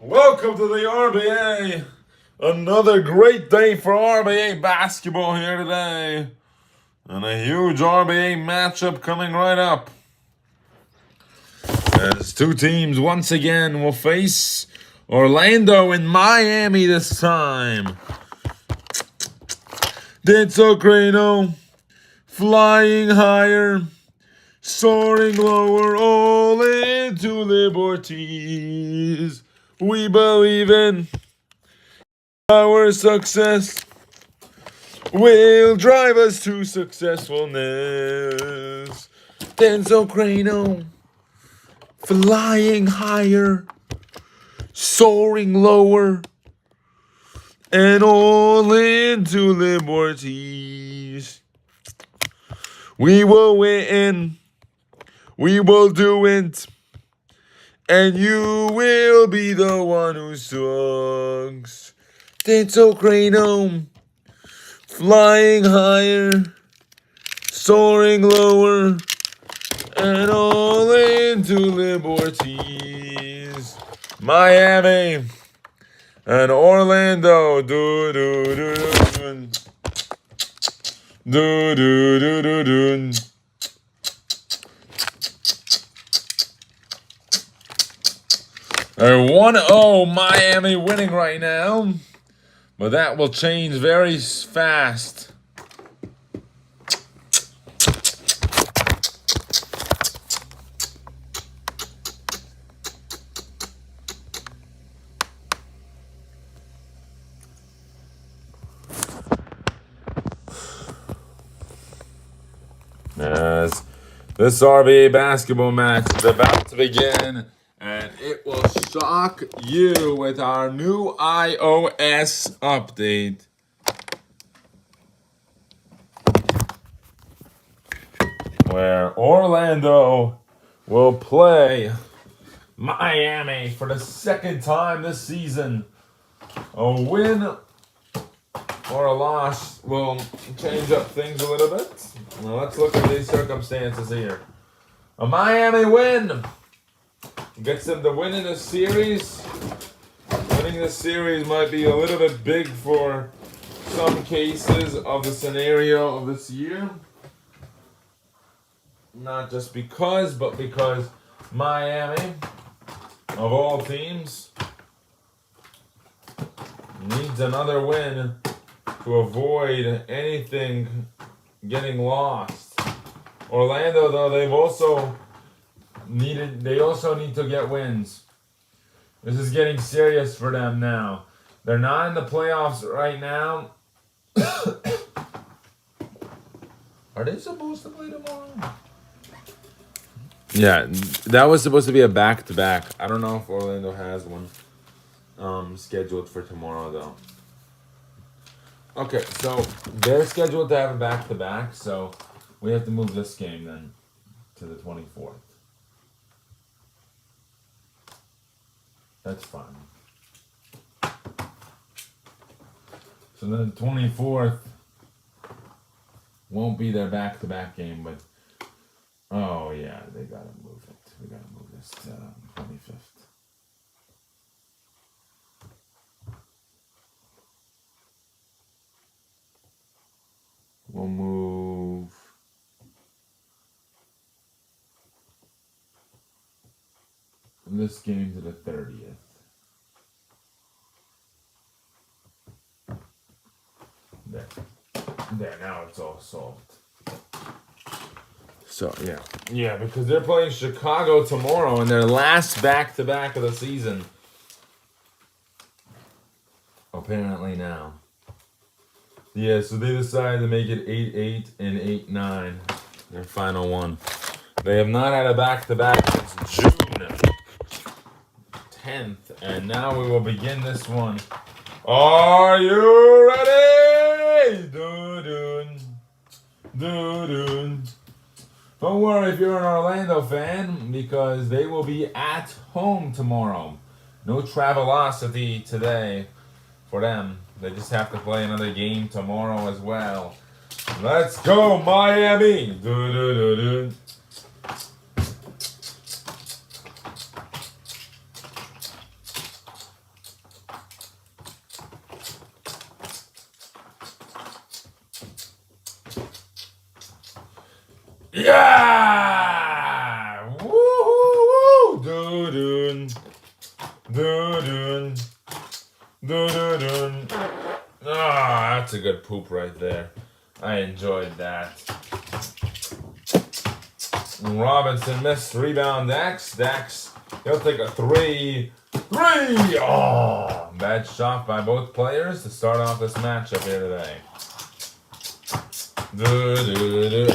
Welcome to the RBA. Another great day for RBA basketball here today. And a huge RBA matchup coming right up. As two teams once again will face Orlando and Miami this time. Denso flying higher, soaring lower, all into liberties. We believe in our success will drive us to successfulness. Denso flying higher, soaring lower, and all into liberties. We will win. We will do it. And you will be the one who sucks. Denso flying higher, soaring lower, and all into liberties. Miami and Orlando. Do do do do do do do do do. They're 1-0 Miami winning right now, but that will change very fast. As this RBA basketball match is about to begin, and it will shock you with our new iOS update. Where Orlando will play Miami for the second time this season. A win or a loss will change up things a little bit. Now let's look at these circumstances here. A Miami win gets them to win in a series. Winning this series might be a little bit big for some cases of the scenario of this year. Not just because, but because Miami, of all teams, needs another win to avoid anything getting lost. Orlando, though, they also need to get wins. This is getting serious for them now. They're not in the playoffs right now. Are they supposed to play tomorrow? Yeah, that was supposed to be a back-to-back. I don't know if Orlando has one scheduled for tomorrow, though. Okay, so they're scheduled to have a back-to-back, so we have to move this game then to the 24th. That's fine. So then the 24th won't be their back-to-back game, but oh yeah, they gotta move it. We gotta move this to 25th. We'll move this game to the 30th. There, now it's all solved. So, yeah, because they're playing Chicago tomorrow in their last back-to-back of the season. Apparently now. Yeah, so they decided to make it 8-8 and 8-9. Their final one. They have not had a back-to-back since June 10th. And now we will begin this one. Are you ready? Do-do. Do-do. Don't worry if you're an Orlando fan, because they will be at home tomorrow. No Travelocity today for them. They just have to play another game tomorrow as well. Let's go, Miami! Do-do-do-do. Yeah! Woo-hoo-hoo! Do-dun. Do-dun. Do-do-dun. Ah, that's a good poop right there. I enjoyed that. Robinson missed. Rebound, Dax. Dax, he'll take a three. Three! Oh, bad shot by both players to start off this matchup here today.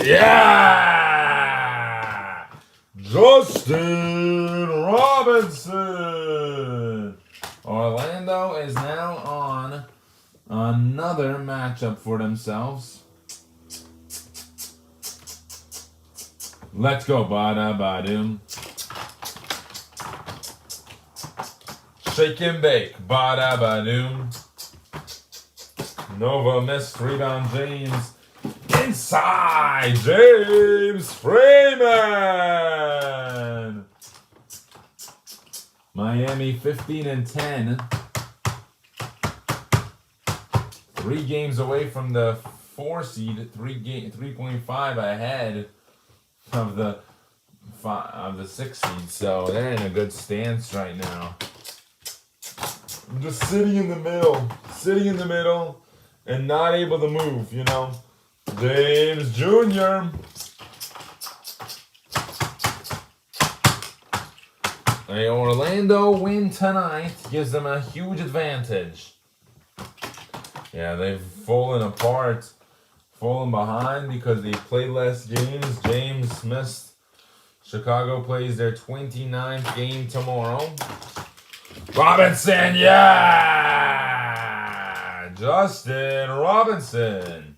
Yeah! Justin Robinson! Orlando is now on another matchup for themselves. Let's go, bada badoom. Shake and bake, bada badoom. Nova missed, rebound James. Inside, James Freeman. Miami 15-10. 3 games away from the 4 seed, 3.5 ahead of the 6 seed. So they're in a good stance right now. I'm just sitting in the middle, and not able to move, you know. James Jr. A Orlando win tonight gives them a huge advantage. Yeah, they've fallen apart, fallen behind because they played less games. James missed. Chicago plays their 29th game tomorrow. Robinson, yeah! Justin Robinson.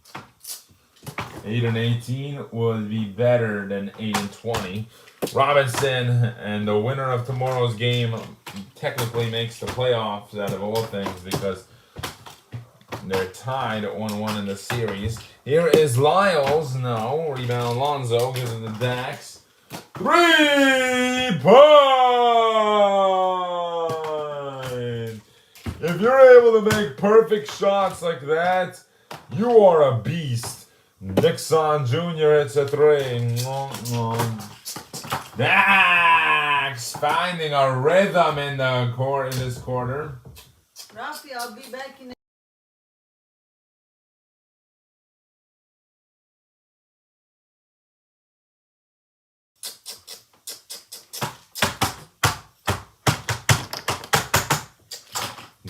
8-18 would be better than 8-20. Robinson and the winner of tomorrow's game technically makes the playoffs out of all things because they're tied at 1-1 in the series. Here is Lyles. No. Rebound Lonzo gives it to Dax. 3-point! If you're able to make perfect shots like that, you are a beast. Dixon Jr. hits a 3. Dax finding a rhythm in the court in this quarter. Rafi, I'll be back in.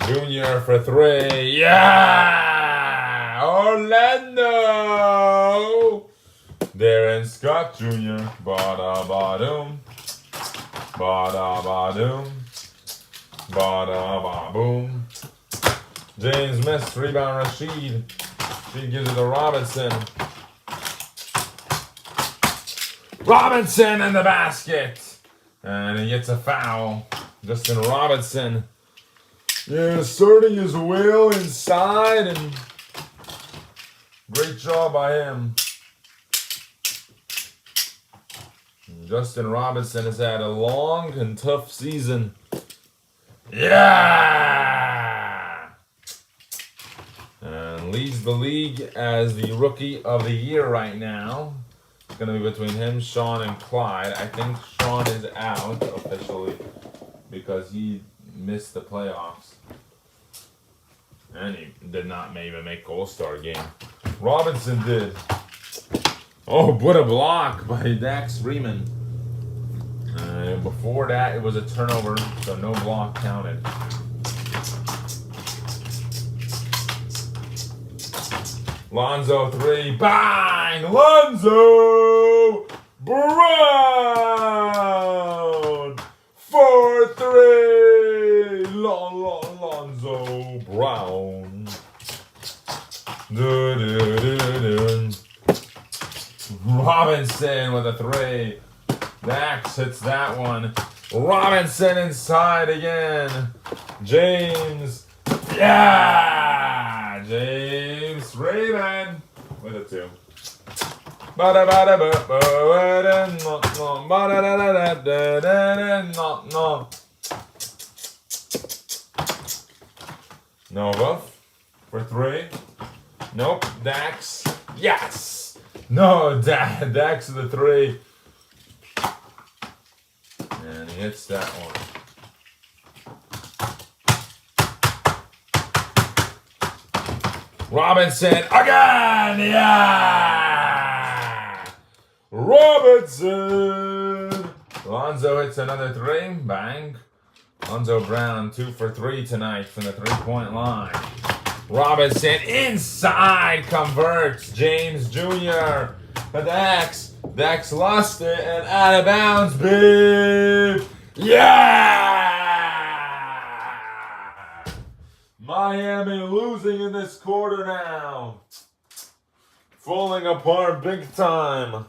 Junior for 3. Yeah! Orlando! Darren Scott Jr. Bada badoom. Bada badoom. Bada ba boom. James missed. Rebound Rashid. She gives it to Robinson. Robinson in the basket. And he gets a foul. Justin Robinson. Yeah, asserting his will inside, and great job by him. Justin Robinson has had a long and tough season. Yeah! And leads the league as the rookie of the year right now. It's going to be between him, Sean, and Clyde. I think Sean is out officially because he missed the playoffs. And he did not even make All-Star game. Robinson did. Oh, what a block by Dax Freeman. Before that, it was a turnover, so no block counted. Lonzo 3. Bang! Lonzo Brown! 4-3! Lonzo Brown. Robinson with a 3. Dax hits that one. Robinson inside again. James. Yeah! James Freeman with a 2. Nova for 3. Nope. Dax. Yes! No, Dax the 3. And he hits that one. Robinson again! Yeah! Robinson! Lonzo hits another 3. Bang. Lonzo Brown 2 for 3 tonight from the 3-point line. Robinson inside converts. James Jr. for Dax. Dax lost it and out of bounds. Big. Yeah! Miami losing in this quarter now. Falling apart big time.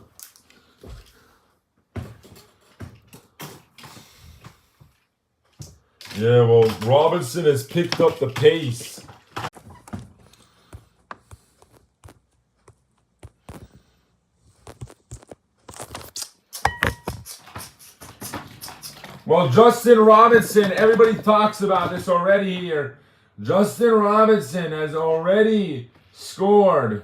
Yeah, well, Robinson has picked up the pace. Well, Justin Robinson, everybody talks about this already here. Justin Robinson has already scored.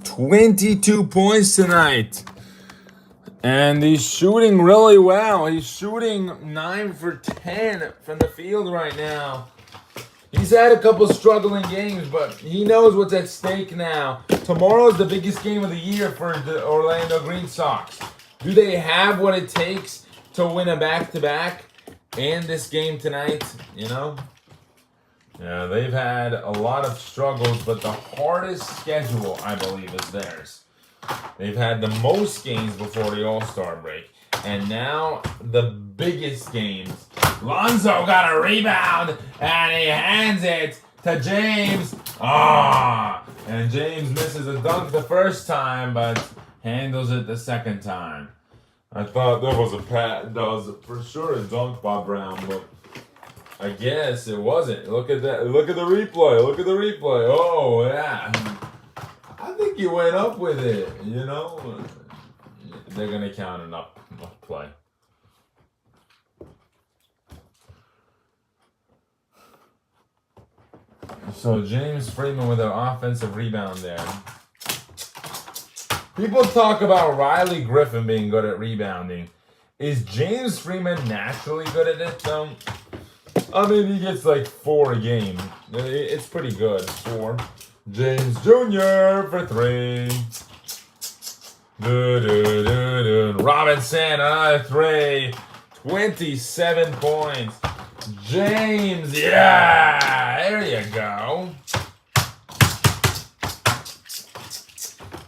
$22 points tonight. And he's shooting really well. He's shooting 9 for 10 from the field right now. He's had a couple struggling games, but he knows what's at stake now. Tomorrow's the biggest game of the year for the Orlando Green Sox. Do they have what it takes to win a back-to-back and this game tonight? You know? Yeah, they've had a lot of struggles, but the hardest schedule, I believe, is theirs. They've had the most games before the All-Star break. And now the biggest games. Lonzo got a rebound, and he hands it to James. And James misses a dunk the first time, but handles it the second time. I thought that was for sure a dunk by Brown, but I guess it wasn't. Look at that. Look at the replay. Look at the replay. Oh, yeah. I think he went up with it, you know. They're going to count an up play. So James Freeman with an offensive rebound there. People talk about Riley Griffin being good at rebounding. Is James Freeman naturally good at it, though? I mean, he gets like 4 a game. It's pretty good. 4. James Jr. for 3. Robinson, another 3. 27 points. James, yeah! There you go.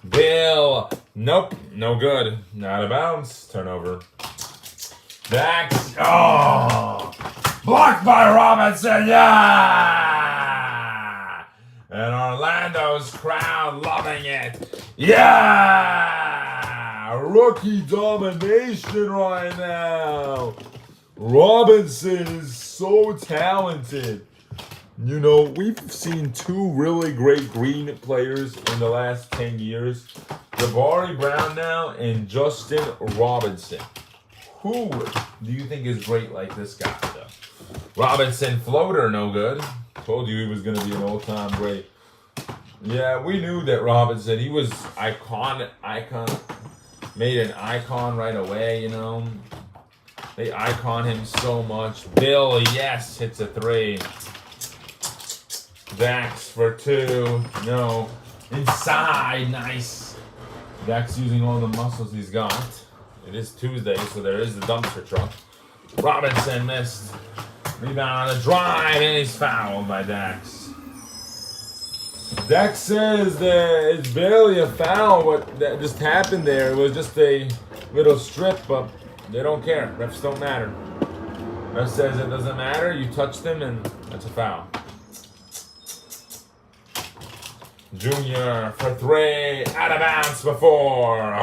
Bill, nope, no good. Not a bounce. Turnover. Dax, blocked by Robinson, yeah! And Orlando's crowd loving it. Yeah! Rookie domination right now. Robinson is so talented. You know, we've seen 2 really great Green players in the last 10 years. Jabari Brown now and Justin Robinson. Who do you think is great like this guy, though? Robinson floater, no good. Told you he was going to be an all-time great. Yeah, we knew that Robinson, he was icon, made an icon right away, you know. They icon him so much. Bill, yes, hits a 3. Dax for 2. No. Inside, nice. Dax using all the muscles he's got. It is Tuesday, so there is the dumpster truck. Robinson missed. Rebound on the drive, and he's fouled by Dax. Dax says that it's barely a foul. What that just happened there? It was just a little strip, but they don't care. Refs don't matter. Ref says it doesn't matter. You touched him, and that's a foul. Junior for 3, out of bounds before.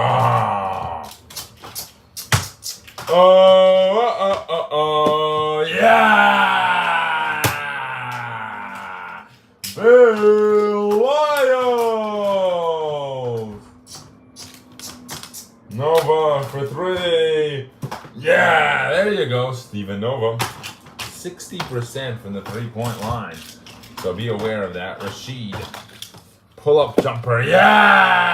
Oh, yeah! Bill Lyles! Nova for 3. Yeah, there you go, Steven Nova. 60% from the 3-point line. So be aware of that. Rashid. Pull-up jumper. Yeah!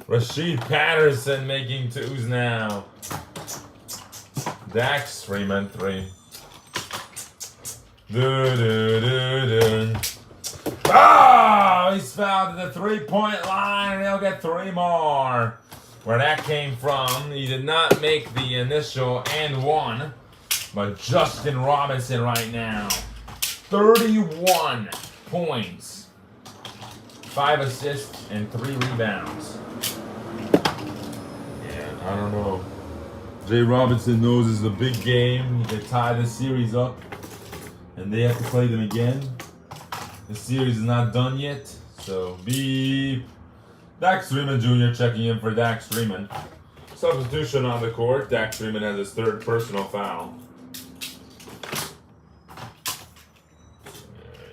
Rashid Patterson making 2s now. Dax Freeman 3. Oh, he's fouled at the 3-point line, and he'll get 3 more. Where that came from, he did not make the initial and 1, but Justin Robinson right now, 31 points, 5 assists, and 3 rebounds. Yeah, I don't know. Jay Robinson knows this is a big game. He could tie this series up, and they have to play them again. The series is not done yet, so beep. Dax Freeman Jr. checking in for Dax Freeman. Substitution on the court. Dax Freeman has his 3rd personal foul.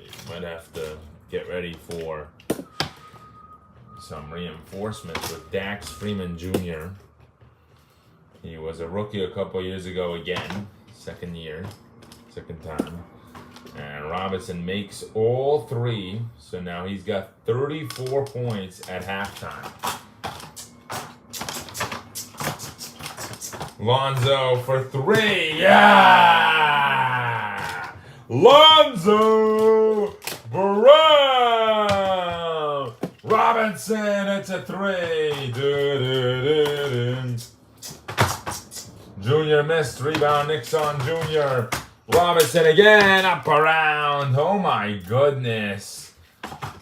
You might have to get ready for some reinforcements with Dax Freeman Jr. He was a rookie a couple years ago again. Second time. And Robinson makes all 3, so now he's got 34 points at halftime. Lonzo for 3, yeah! Lonzo Brown! Robinson, it's a 3. Junior missed, rebound, Nixon Jr. Robinson again, up around. Oh my goodness.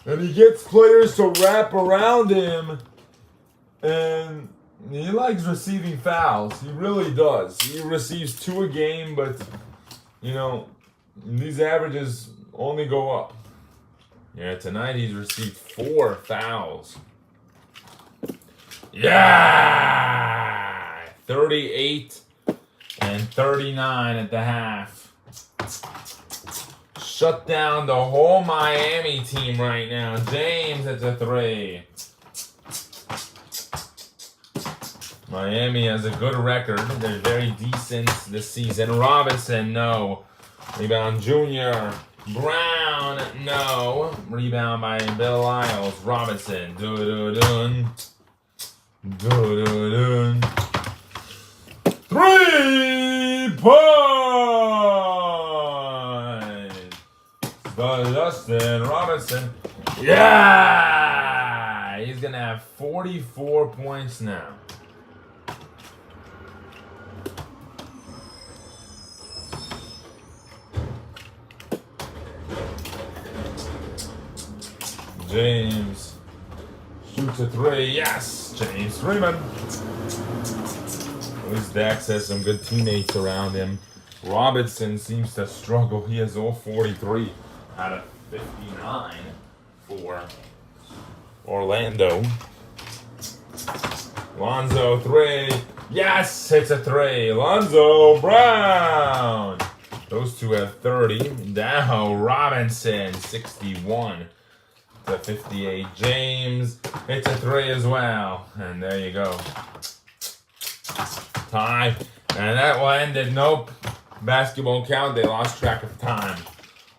And he gets players to wrap around him. And he likes receiving fouls. He really does. He receives 2 a game, but, you know, these averages only go up. Yeah, tonight he's received 4 fouls. Yeah! 38 and 39 at the half. Shut down the whole Miami team right now. James, it's a 3. Miami has a good record. They're very decent this season. Robinson, no. Rebound, Junior. Brown, no. Rebound by Bill Lyles. Robinson, do-do-dun. Do-do-dun. 3-point! Justin Robinson. Yeah! He's going to have 44 points now. James shoots a 3. Yes! James Freeman. At least Dax has some good teammates around him. Robinson seems to struggle. He has all 43 out of 59 for Orlando. Lonzo 3. Yes! Hits a 3. Lonzo Brown. Those two have 30. Now Robinson 61 to 58. James hits a 3 as well. And there you go. Tie. And that will end it. Nope. Basketball count. They lost track of time.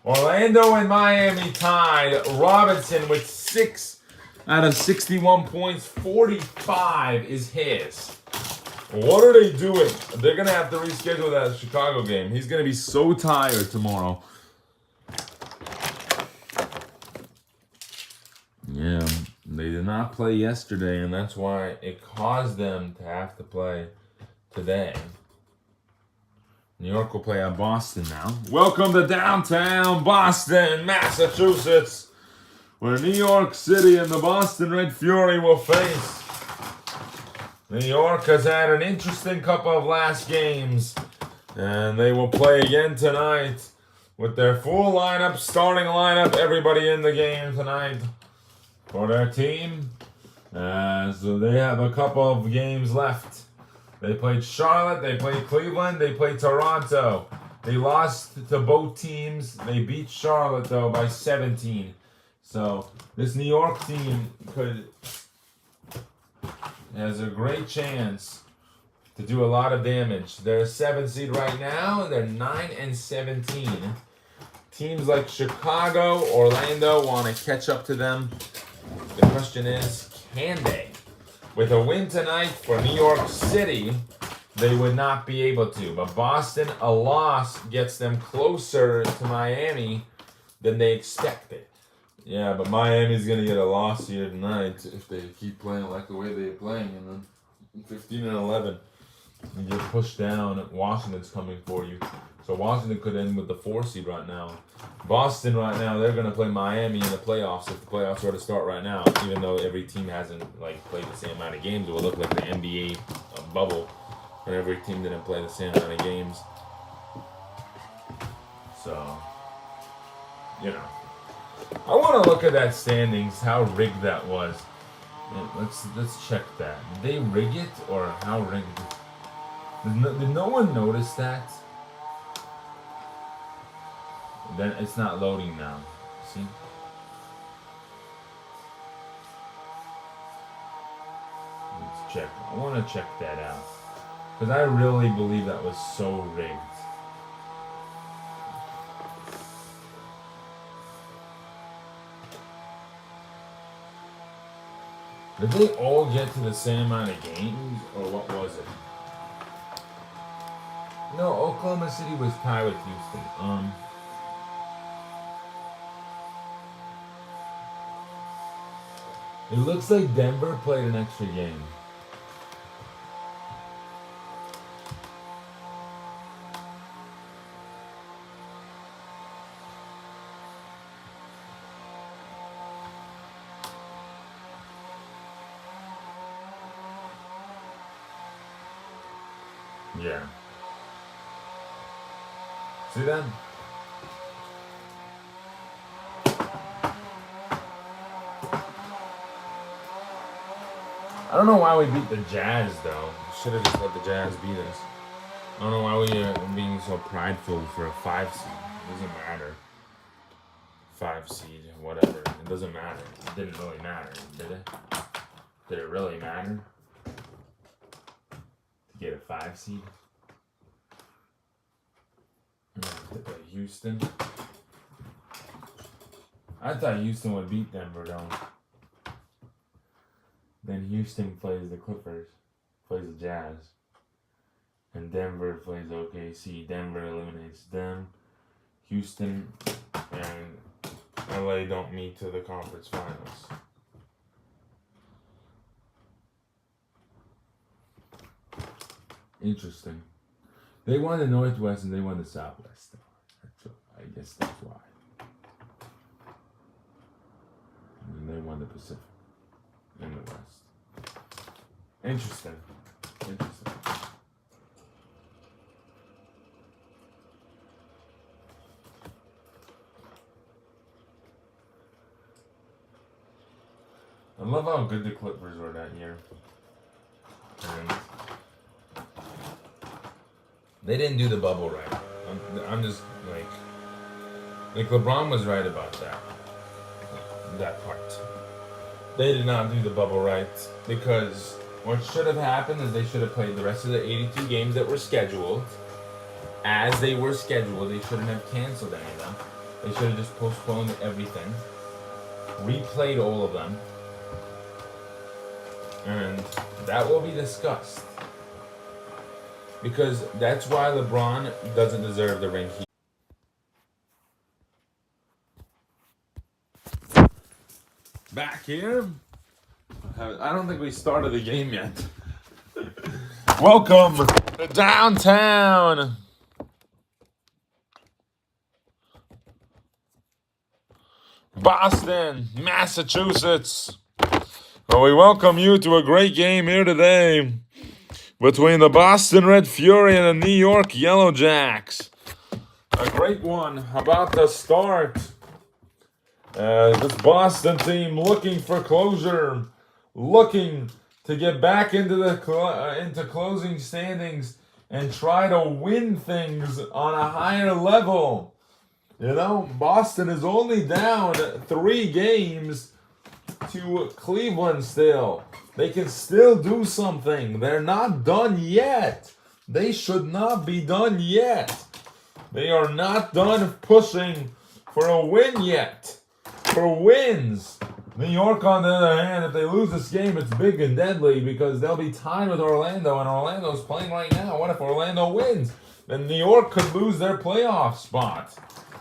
Orlando and Miami tied. Robinson with 6 out of 61 points. 45 is his. What are they doing? They're going to have to reschedule that Chicago game. He's going to be so tired tomorrow. Yeah, they did not play yesterday, and that's why it caused them to have to play today. New York will play at Boston now. Welcome to downtown Boston, Massachusetts, where New York City and the Boston Red Fury will face. New York has had an interesting couple of last games, and they will play again tonight with their full lineup, starting lineup, everybody in the game tonight for their team. So they have a couple of games left. They played Charlotte, they played Cleveland, they played Toronto. They lost to both teams. They beat Charlotte, though, by 17. So this New York team has a great chance to do a lot of damage. They're a 7th seed right now, and they're 9-17. Teams like Chicago, Orlando want to catch up to them. The question is, can they? With a win tonight for New York City, they would not be able to. But Boston, a loss gets them closer to Miami than they expected. Yeah, but Miami's going to get a loss here tonight if they keep playing like the way they're playing. And then 15-11, you get pushed down. Washington's coming for you. So Washington could end with the 4 seed right now. Boston right now, they're going to play Miami in the playoffs if the playoffs were to start right now. Even though every team hasn't played the same amount of games, it will look like the NBA bubble, and every team didn't play the same amount of games. So, I want to look at that standings, how rigged that was. Let's check that. Did they rig it, or how rigged? Did no one notice that? Then it's not loading now. See? Let's check. I want to check that out. Because I really believe that was so rigged. Did they all get to the same amount of games? Or what was it? No, Oklahoma City was tied with Houston. It looks like Denver played an extra game. Yeah. See that? I don't know why we beat the Jazz, though. Should have just let the Jazz beat us. I don't know why we are being so prideful for a 5 seed. It doesn't matter. 5 seed, whatever. It doesn't matter. It didn't really matter, did it? Did it really matter? To get a 5 seed? To play Houston? I thought Houston would beat Denver, though. Then Houston plays the Clippers, plays the Jazz, and Denver plays OKC. Denver eliminates them. Houston and LA don't meet to the conference finals. Interesting. They won the Northwest and they won the Southwest. I guess that's why. And they won the Pacific and the West. Interesting. I love how good the Clippers were that year. And they didn't do the bubble right. I'm just like LeBron was right about that part. They did not do the bubble right because what should have happened is they should have played the rest of the 82 games that were scheduled as they were scheduled. They shouldn't have canceled any of them. They should have just postponed everything, replayed all of them, and that will be discussed. because that's why LeBron doesn't deserve the ring. Back here. I don't think we started the game yet. Welcome to downtown. Boston, Massachusetts. Well, we welcome you to a great game here today between the Boston Red Fury and the New York Yellow Jacks. A great one about to start. This Boston team looking for closure, looking to get back into the into closing standings and try to win things on a higher level. You know, Boston is only down 3 games to Cleveland still. They can still do something. They're not done yet. They should not be done yet. They are not done pushing for a win yet. For wins. New York, on the other hand, if they lose this game, it's big and deadly because they'll be tied with Orlando, and Orlando's playing right now. What if Orlando wins? Then New York could lose their playoff spot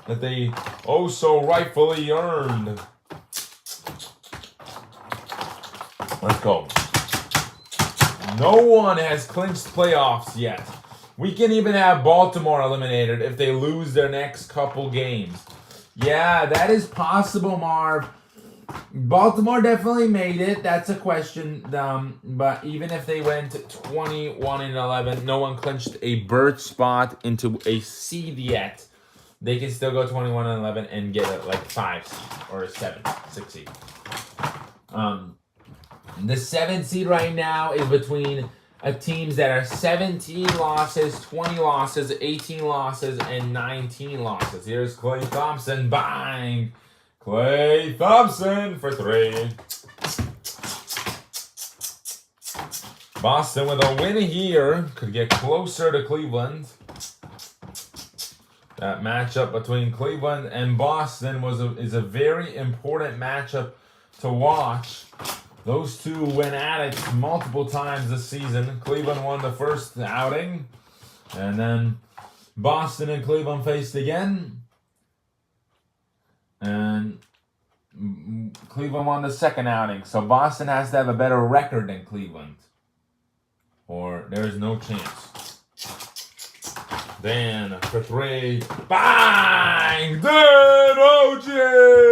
that they oh so rightfully earned. Let's go. No one has clinched playoffs yet. We can even have Baltimore eliminated if they lose their next couple games. Yeah, that is possible, Marv. Baltimore definitely made it. That's a question. But even if they went 21-11, no one clinched a berth spot into a seed yet. They can still go 21-11 and get a 5 seed or a 6 seed. The 7th seed right now is between teams that are 17 losses, 20 losses, 18 losses, and 19 losses. Here's Klay Thompson. Bang! Klay Thompson for 3. Boston with a win here could get closer to Cleveland. That matchup between Cleveland and Boston is a very important matchup to watch. Those two went at it multiple times this season. Cleveland won the first outing, and then Boston and Cleveland faced again, and Cleveland won the second outing. So Boston has to have a better record than Cleveland, or there's no chance. Dan for 3. Bang! Dan Oji!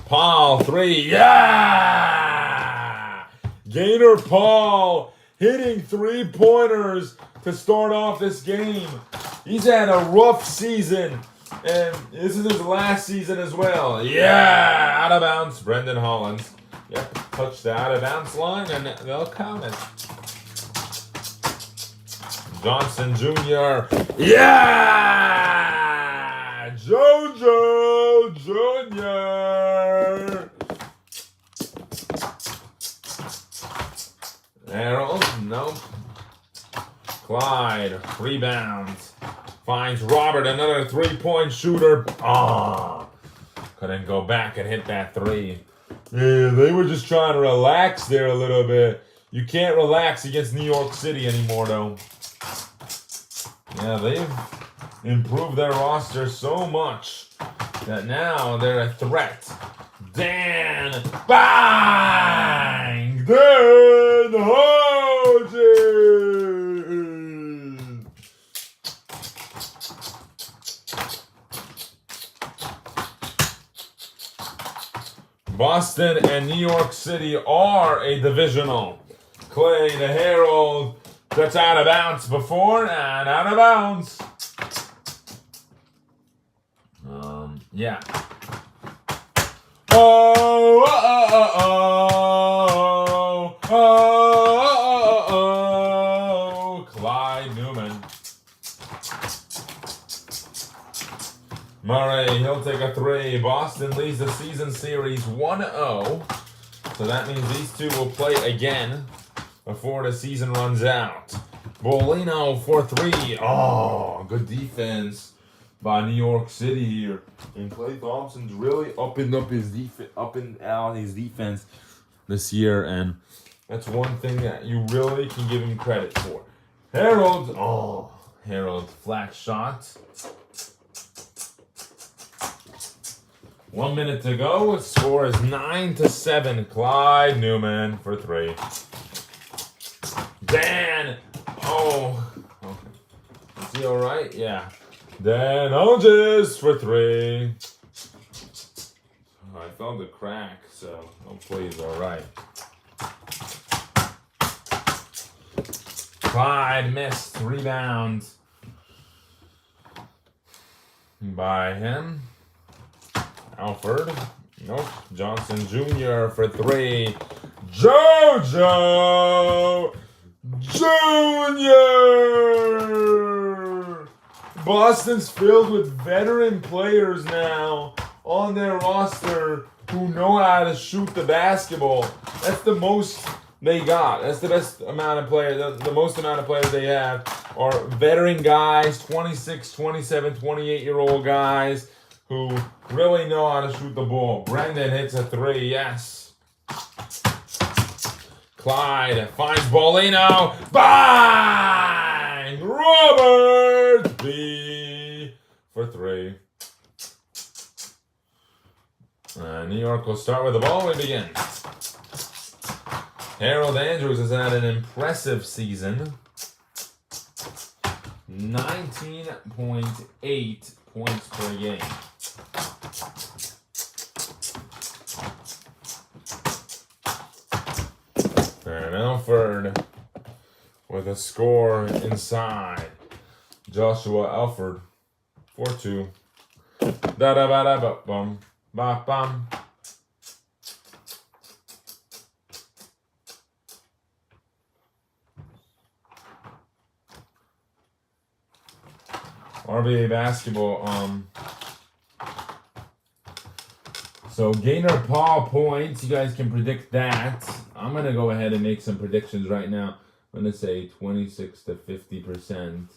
Paul, 3. Yeah! Gator Paul hitting 3-pointers to start off this game. He's had a rough season, and this is his last season as well. Yeah! Out of bounds, Brendan Hollins. Yep, touch the out of bounds line, and they'll count it. Johnson Jr. Yeah! JoJo Jr. Harold, nope. Clyde, rebounds. Finds Robert, another 3-point shooter. Oh, couldn't go back and hit that 3. Yeah, they were just trying to relax there a little bit. You can't relax against New York City anymore, though. Yeah, they've improved their roster so much that now they're a threat. Dan, bang! Dan Hodges! Boston and New York City are a divisional. Clay, the Herald, that's out of bounds before and out of bounds. Yeah. Oh, oh, oh, oh, oh, oh, Clyde Newman. Murray, he'll take a 3. Boston leads the season series 1-0. So that means these two will play again before the season runs out. Bolino for 3. Oh, good defense by New York City here. And Klay Thompson's really upping up his defense. this year, and that's one thing that you really can give him credit for. Harold, flat shot. 1 minute to go. Score is 9-7. Clyde Newman for 3. Dan, okay. Is he all right? Yeah. Dan Hodges for 3. I felt the crack, so hopefully he's all right. Clyde missed. Rebound by him. Alford. Nope. Johnson Jr. for 3. JoJo Jr. Boston's filled with veteran players now on their roster who know how to shoot the basketball. That's the most they got. That's the best amount of players. The most amount of players they have are veteran guys, 26, 27, 28-year-old guys who really know how to shoot the ball. Brendan hits a 3, yes. Clyde finds Bolino. Bang! Robert B for 3. New York will start with the ball. We begin. Harold Andrews has had an impressive season. 19.8 points per game. And Alford with a score inside. Joshua Alford, 4-2. Da-da-ba-da-ba-bum. Ba-bum. RBA basketball. So Gaynor Paul points. You guys can predict that. I'm gonna go ahead and make some predictions right now. I'm gonna say 26 to 50%.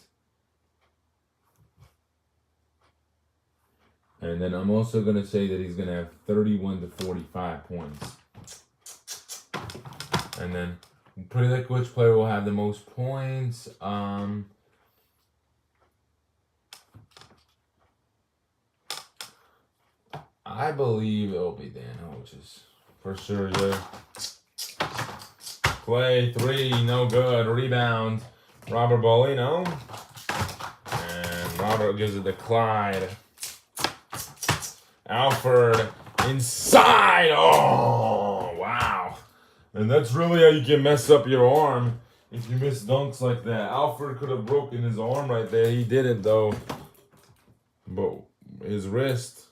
And then I'm also going to say that he's going to have 31 to 45 points. And then predict which player will have the most points. I believe it'll be Dan Hodges. For sure, yeah. Clay, 3, no good. Rebound, Robert Bolino. And Robert gives it to Clyde. Alford inside. Oh, wow. And that's really how you can mess up your arm if you miss dunks like that. Alford could have broken his arm right there. He didn't, though. But his wrist.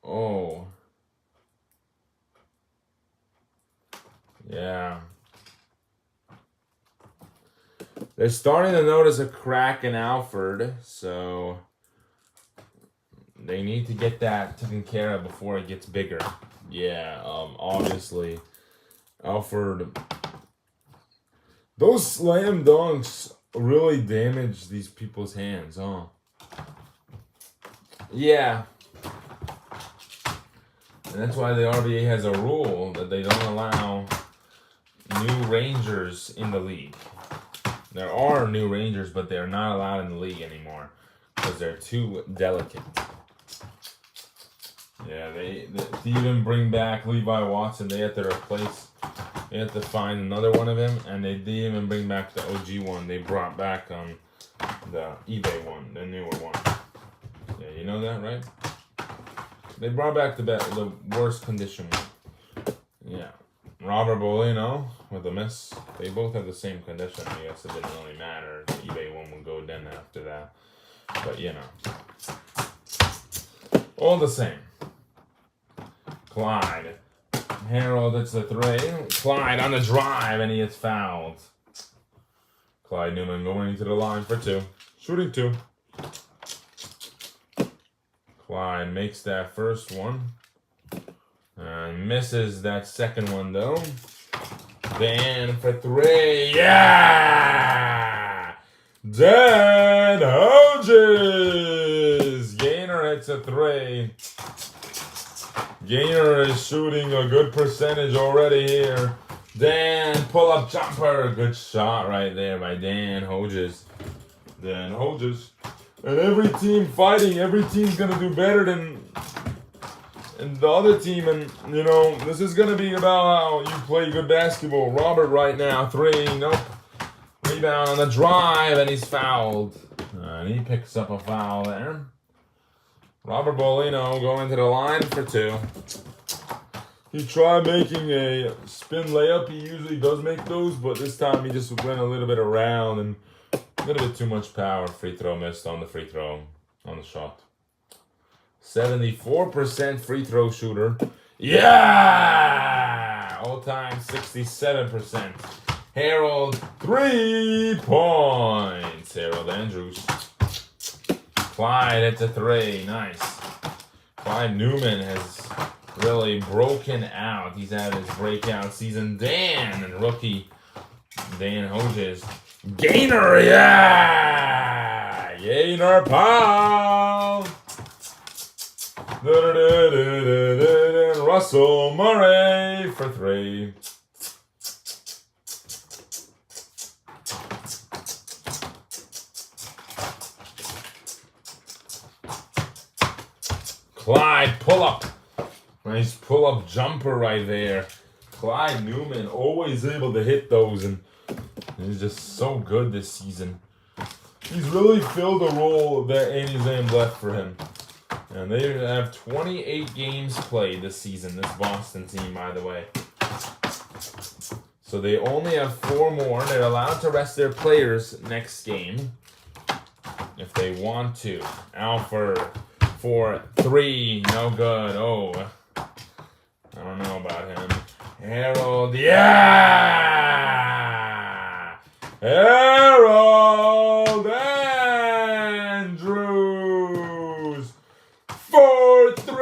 Oh. Yeah. They're starting to notice a crack in Alford, so they need to get that taken care of before it gets bigger. Yeah, obviously, Alford. Those slam dunks really damage these people's hands, huh? Yeah. And that's why the RBA has a rule that they don't allow new Rangers in the league. There are new Rangers, but they're not allowed in the league anymore because they're too delicate. Yeah, they even bring back Levi Watson. They had to replace. They had to find another one of him, and they didn't even bring back the OG one. They brought back the eBay one, the newer one. Yeah, you know that, right? They brought back the worst condition one. Yeah, Robert Bolino with a miss. They both have the same condition. I guess it didn't really matter. The eBay one would go then after that, but you know, all the same. Clyde. Harold, it's the 3. Clyde on the drive, and he gets fouled. Clyde Newman going to the line for 2. Shooting 2. Clyde makes that first one. And misses that second one, though. Dan for 3. Yeah! Dan Hodges! Gaynor hits a 3. Gainer is shooting a good percentage already here. Dan, pull-up jumper. Good shot right there by Dan Hodges. Dan Hodges. And every team fighting, every team's going to do better than the other team. And, you know, this is going to be about how you play good basketball. Robert right now, 3. Nope. Rebound on the drive, and he's fouled. And he picks up a foul there. Robert Bolino going to the line for 2. He tried making a spin layup. He usually does make those, but this time he just went a little bit around and a little bit too much power. Free throw missed on the free throw, on the shot. 74% free throw shooter. Yeah! All-time 67%. Harold, 3 points. Harold Andrews. Clyde hits a 3. Nice. Clyde Newman has really broken out. He's had his breakout season. Dan and rookie Dan Hodges. Gainer, yeah! Gainer Paul! Russell Murray for 3. Clyde, pull up. Nice pull-up jumper right there. Clyde Newman, always able to hit those, and he's just so good this season. He's really filled a role that Andy Zam left for him. And they have 28 games played this season, this Boston team, by the way. So they only have 4 more. They're allowed to rest their players next game if they want to. Alford for 3, no good. Oh, I don't know about him. Harold, yeah! Harold Andrews for 3.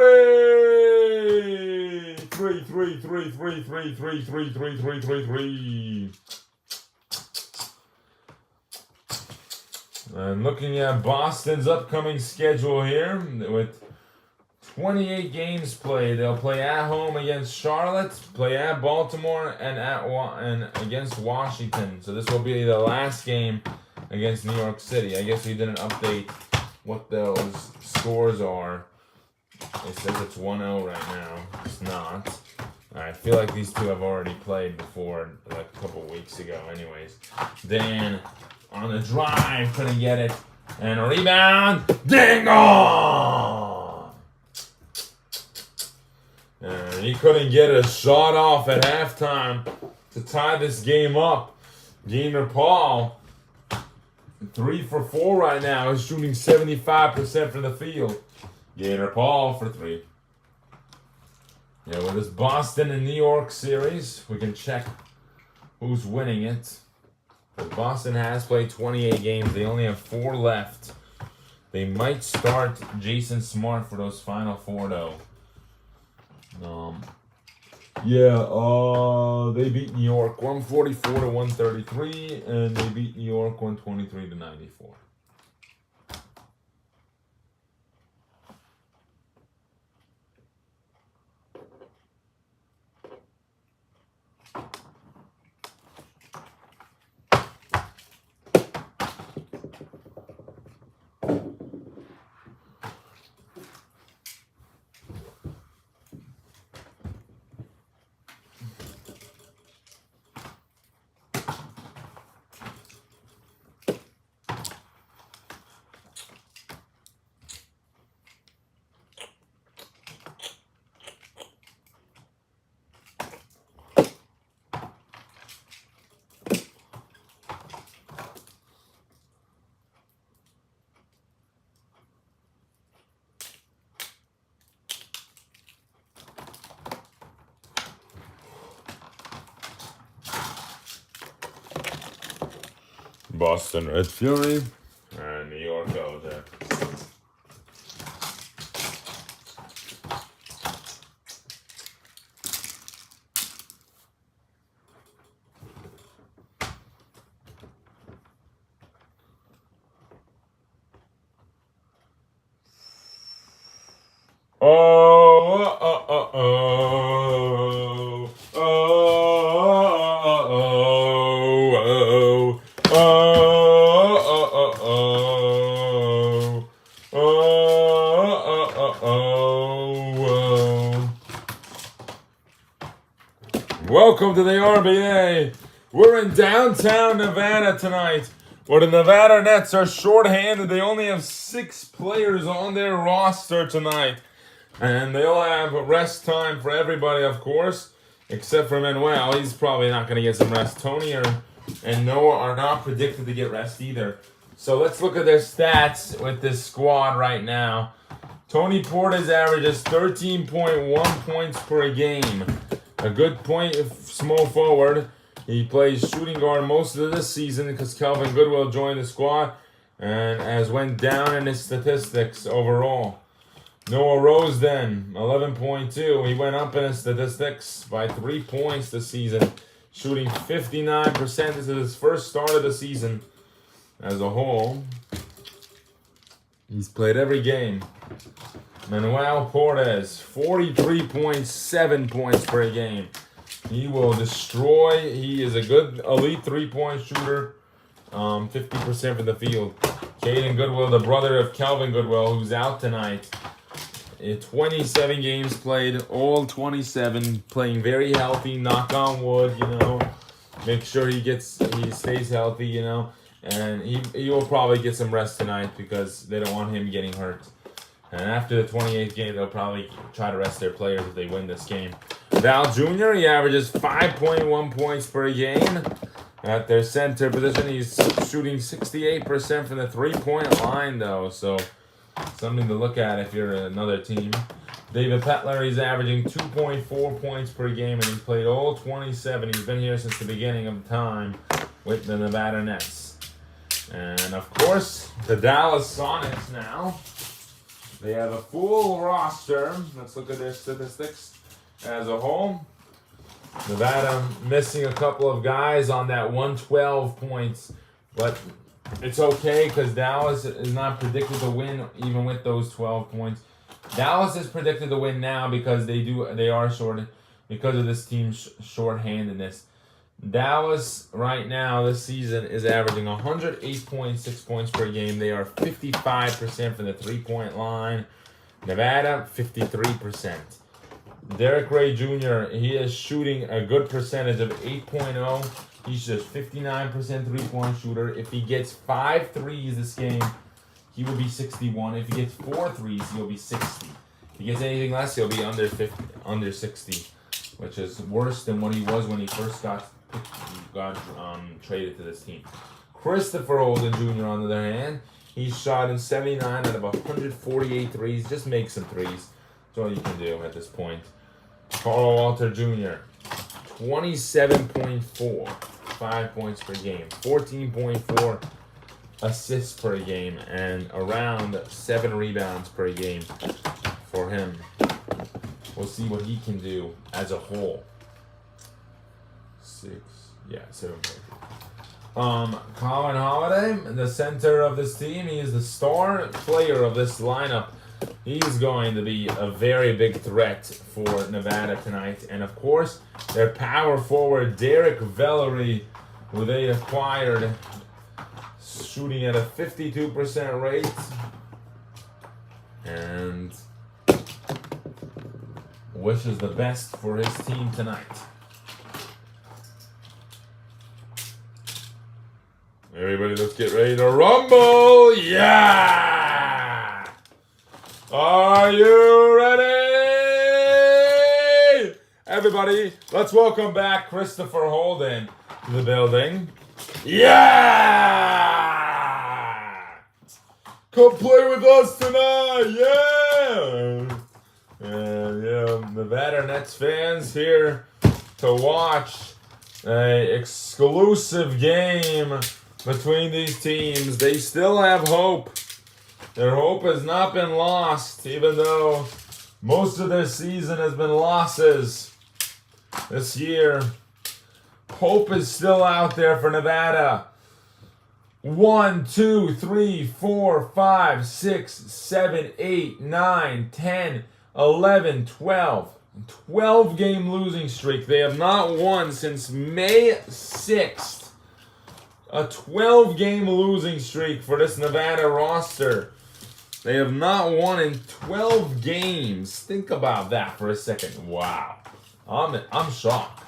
3. And looking at Boston's upcoming schedule here, with 28 games played, they'll play at home against Charlotte, play at Baltimore, and against Washington. So this will be the last game against New York City. I guess we didn't update what those scores are. It says it's 1-0 right now. It's not. I feel like these two have already played before, like a couple weeks ago. Anyways, Dan on the drive, couldn't get it. And a rebound. Ding dong! And he couldn't get a shot off at halftime to tie this game up. Gainer Paul, 3 for 4 right now. He's shooting 75% from the field. Gainer Paul for 3. Yeah, with this Boston and New York series, we can check who's winning it. But Boston has played 28 games. They only have 4 left. They might start Jason Smart for those final 4, though. They beat New York 144 to 133, and they beat New York 123 to 94. Boston Red Fury and New York Elder. Oh, Welcome to the RBA. We're in downtown Nevada tonight, where the Nevada Nets are shorthanded. They only have 6 players on their roster tonight. And they'll have rest time for everybody, of course, except for Manuel. He's probably not going to get some rest. Tony and Noah are not predicted to get rest either. So let's look at their stats with this squad right now. Tony Portis averages 13.1 points per game. A good point small forward. He plays shooting guard most of this season because Calvin Goodwill joined the squad and has went down in his statistics overall. Noah Rose then, 11.2. He went up in his statistics by 3 points this season, shooting 59%. This is his first start of the season as a whole. He's played every game. Manuel Portis, 43.7 points per game. He will destroy. He is a good elite 3-point shooter. 50% from the field. Caden Goodwill, the brother of Calvin Goodwill, who's out tonight. 27 games played, all 27, playing very healthy. Knock on wood, Make sure he stays healthy, And he will probably get some rest tonight because they don't want him getting hurt. And after the 28th game, they'll probably try to rest their players if they win this game. Val Jr., he averages 5.1 points per game. At their center position, he's shooting 68% from the 3-point line, though. So, something to look at if you're another team. David Petler, he's averaging 2.4 points per game, and he's played all 27. He's been here since the beginning of time with the Nevada Nets. And, of course, the Dallas Sonics now. They have a full roster. Let's look at their statistics as a whole. Nevada missing a couple of guys on that 112 points, but it's okay because Dallas is not predicted to win even with those 12 points. Dallas is predicted to win now because they are short because of this team's shorthandedness. Dallas right now this season is averaging 108.6 points per game. They are 55% from the 3-point line. Nevada 53%. Derek Ray Jr., he is shooting a good percentage of 8.0. He's just 59% 3-point shooter. If he gets 5 threes this game, he will be 61. If he gets 4 threes, he'll be 60. If he gets anything less, he'll be under 60, which is worse than what he was when he first got traded to this team. Christopher Holden Jr., on the other hand, he's shot in 79 out of 148 threes. Just make some threes. That's all you can do at this point. Carl Walter Jr., 27.4, 5 points per game, 14.4 assists per game, and around 7 rebounds per game for him. We'll see what he can do as a whole. 7. Colin Holiday, the center of this team, he is the star player of this lineup. He's going to be a very big threat for Nevada tonight. And of course, their power forward, Derek Valerie, who they acquired, shooting at a 52% rate. And wishes the best for his team tonight. Everybody, let's get ready to rumble. Yeah! Are you ready? Everybody, let's welcome back Christopher Holden to the building. Yeah! Come play with us tonight. Yeah! And Nevada Nets fans here to watch an exclusive game between these teams. They still have hope. Their hope has not been lost, even though most of their season has been losses this year. Hope is still out there for Nevada. 1, 2, 3, 4, 5, 6, 7, 8, 9, 10, 11, 12. 12-game losing streak. They have not won since May 6th. A 12-game losing streak for this Nevada roster. They have not won in 12 games. Think about that for a second. Wow. I'm shocked.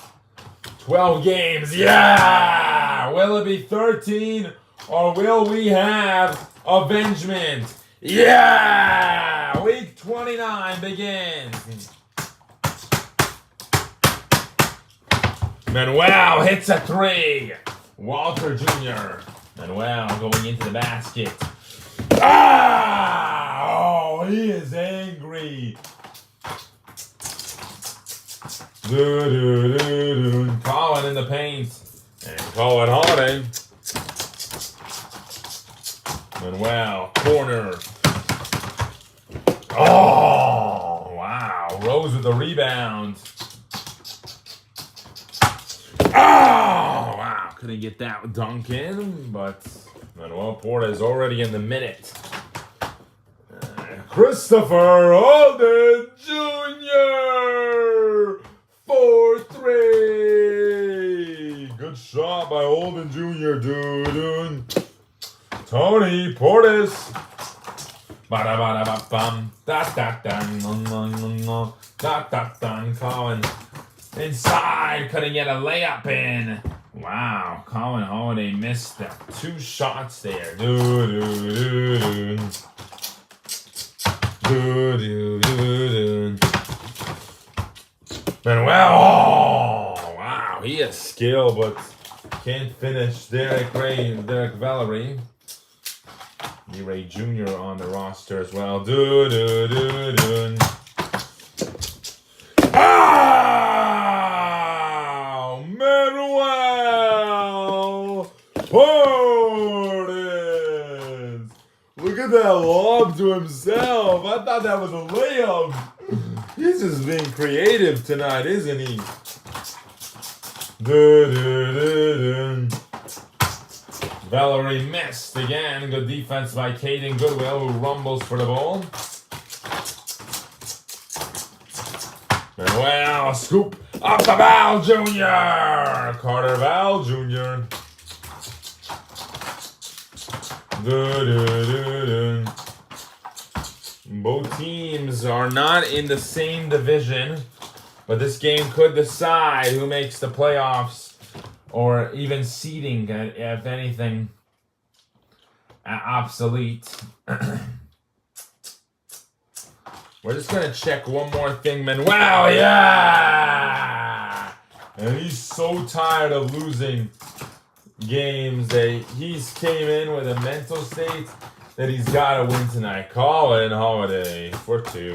12 games. Yeah! Will it be 13 or will we have avengement? Yeah! Week 29 begins. Manuel hits a 3. Walter Jr. Manuel going into the basket. Ah! Oh, he is angry. Colin in the paint. And Colin Holiday. Manuel, corner. Oh, wow. Rose with the rebound. Oh, wow. Couldn't get that dunk in, but Manuel Porta is already in the minute. Christopher Holden Jr. 4-3. Good shot by Holden Jr. Dude. Tony Portis. Ba-da-ba-da-ba-bum. Da-da-dun. Da-da-dun. Colin inside. Couldn't get a layup in. Wow. Colin Holiday missed the 2 shots there. Manuel, oh, wow, he has skill, but can't finish. Derek Valerie. D-Ray Jr. on the roster as well. Oh, Manuel Portis. Look at that lob to himself. I thought that was a layup. He's just being creative tonight, isn't he? Valerie missed again. Good defense by Caden Goodwill, who rumbles for the ball. Manuel, scoop up the Val Jr. Carter Val Jr. Both teams are not in the same division, but this game could decide who makes the playoffs or even seeding, if anything, obsolete. We're just going to check one more thing. Manuel, yeah! And he's so tired of losing games that he's came in with a mental state that he's got to win tonight. Colin Holiday for 2.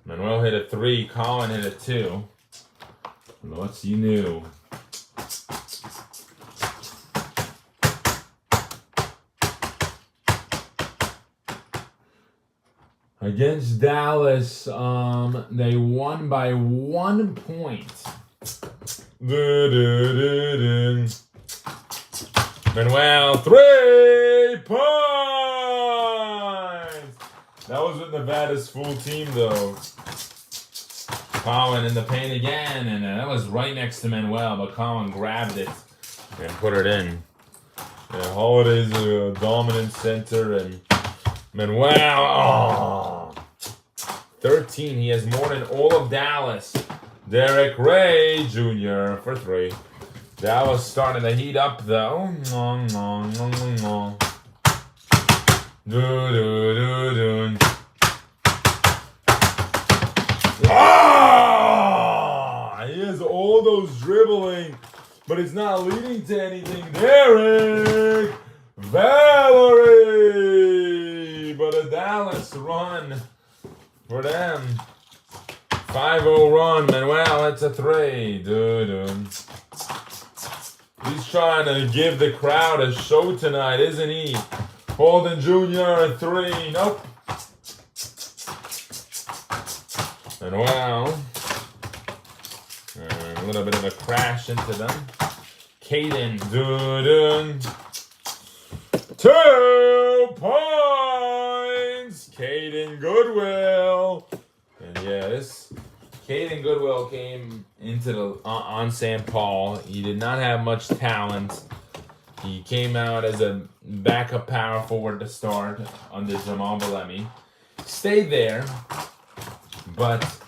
Manuel hit a 3. Colin hit a 2. What's new? Against Dallas, they won by 1 point. Manuel, 3 points! That was with Nevada's full team, though. Colin in the paint again, and that was right next to Manuel, but Colin grabbed it and put it in. Yeah, Holiday's a dominant center, and Manuel, 13. He has more than all of Dallas. Derek Ray Jr. for 3. Dallas starting to heat up, though. He has all those dribbling, but it's not leading to anything. Derek Valerie, but a Dallas run for them. 5-0 run. Manuel, it's a 3. He's trying to give the crowd a show tonight, isn't he? Holden Jr. a 3. Nope. Manuel. A little bit of a crash into them. Caden. 2 points. Caden Goodwill. And yeah, this Caden Goodwill came into the on St. Paul. He did not have much talent. He came out as a backup power forward to start under Jamal Belemi. Stayed there, but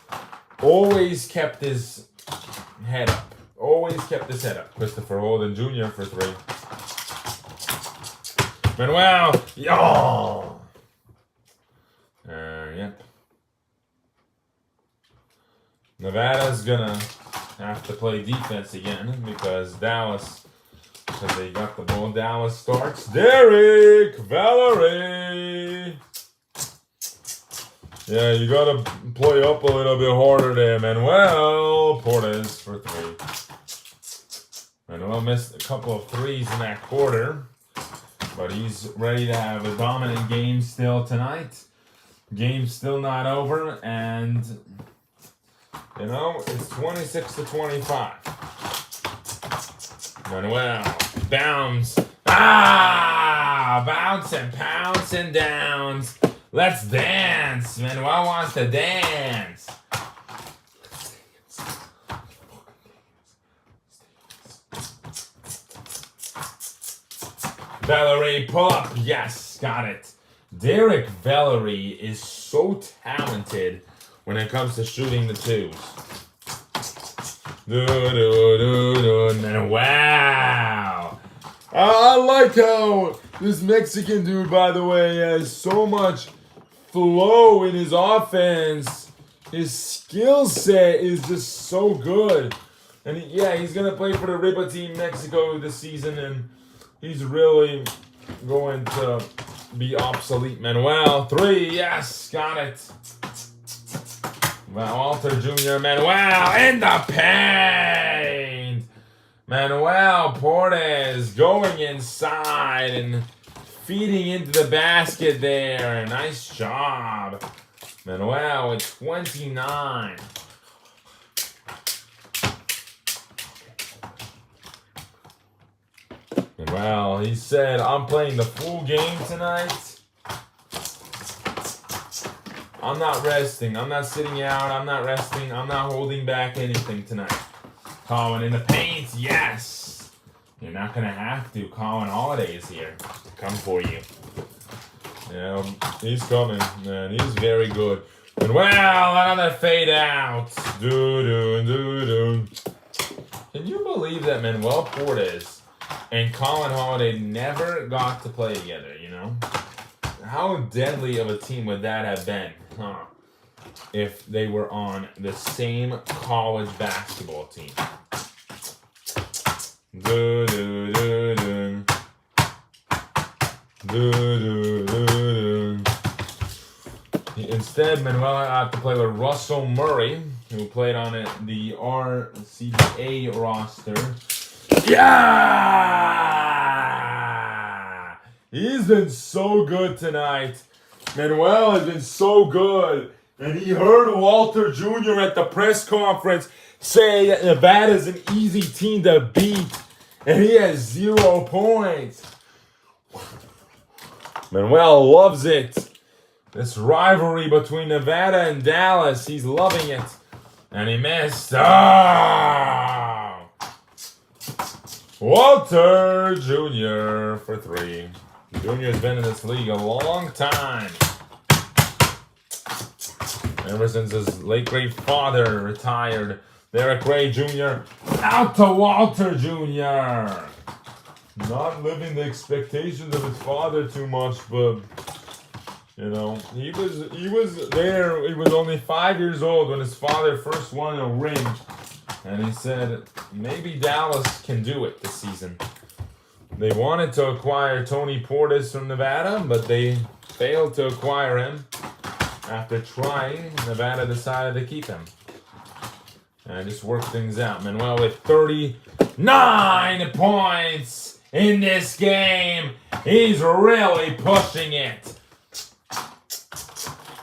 always kept his head up. Always kept his head up. Christopher Holden Jr. for 3. Manuel, yo! Yep. Nevada's gonna have to play defense again because Dallas, because they got the ball. Dallas starts. Derek Valerie. Yeah, you gotta play up a little bit harder there, Manuel Portes for 3. Manuel missed a couple of threes in that quarter, but he's ready to have a dominant game still tonight. Game's still not over, and you know it's 26-25. Manuel bounce, bounce and pounce and downs. Let's dance. Manuel wants to dance. Valerie, pull up. Yes, got it. Derek Valerie is so talented when it comes to shooting the twos. And wow. I like how this Mexican dude, by the way, has so much flow in his offense. His skill set is just so good. And he's going to play for the Riba team Mexico this season, and he's really going to be obsolete. Manuel, 3, yes, got it. Walter Jr., Manuel in the paint. Manuel Portes going inside and feeding into the basket there. Nice job. Manuel with 29. Well, he said, I'm playing the full game tonight. I'm not resting. I'm not sitting out. I'm not resting. I'm not holding back anything tonight. Colin in the paint. Yes. You're not going to have to. Colin Holiday is here to come for you. Yeah, he's coming, man. He's very good. And well, another fade out. Can you believe that Manuel Portes and Colin Holiday never got to play together, you know? How deadly of a team would that have been, if they were on the same college basketball team? Instead, Manuel had to play with Russell Murray, who played on the RCBA roster. Yeah! He's been so good tonight. Manuel has been so good. And he heard Walter Jr. at the press conference say that Nevada's an easy team to beat. And he has 0 points. Manuel loves it. This rivalry between Nevada and Dallas, he's loving it. And he missed. Oh! Walter Jr. for 3. Jr.'s been in this league a long time. Ever since his late great father retired. Derek Ray Jr. out to Walter Jr. Not living the expectations of his father too much, but you know, he was there. He was only 5 years old when his father first won a ring, and he said maybe Dallas can do it this season. They wanted to acquire Tony Portis from Nevada, but they failed to acquire him. After trying, Nevada decided to keep him. And just work things out. Manuel with 39 points in this game. He's really pushing it.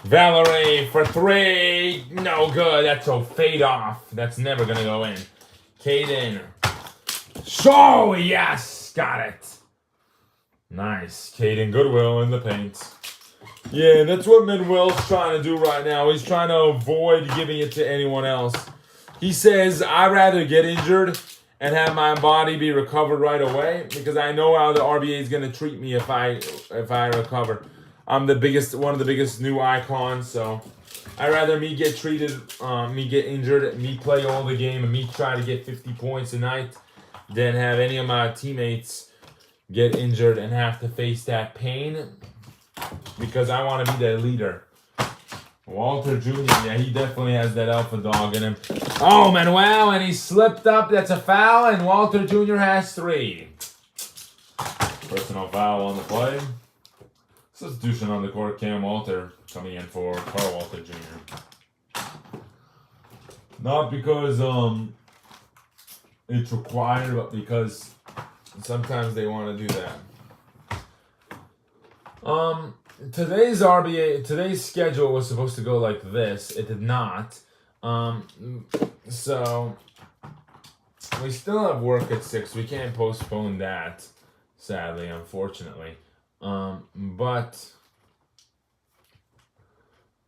Valerie for 3. No good. That's a fade off. That's never going to go in. Caden. Show. Yes. Got it. Nice. Caden Goodwill in the paint. Yeah, that's what Manuel's trying to do right now. He's trying to avoid giving it to anyone else. He says, I'd rather get injured and have my body be recovered right away because I know how the RBA is going to treat me if I recover. I'm one of the biggest new icons, so I'd rather me get injured, me play all the game, and me try to get 50 points a night than have any of my teammates get injured and have to face that pain because I want to be the leader. Walter Jr., yeah, he definitely has that alpha dog in him. Oh, Manuel, and he slipped up. That's a foul, and Walter Jr. has 3. Personal foul on the play. Substitution on the court, Cam Walter coming in for Carl Walter Jr. Not because it's required, but because sometimes they want to do that. Today's schedule was supposed to go like this. It did not. So we still have work at 6. We can't postpone that, sadly, unfortunately. But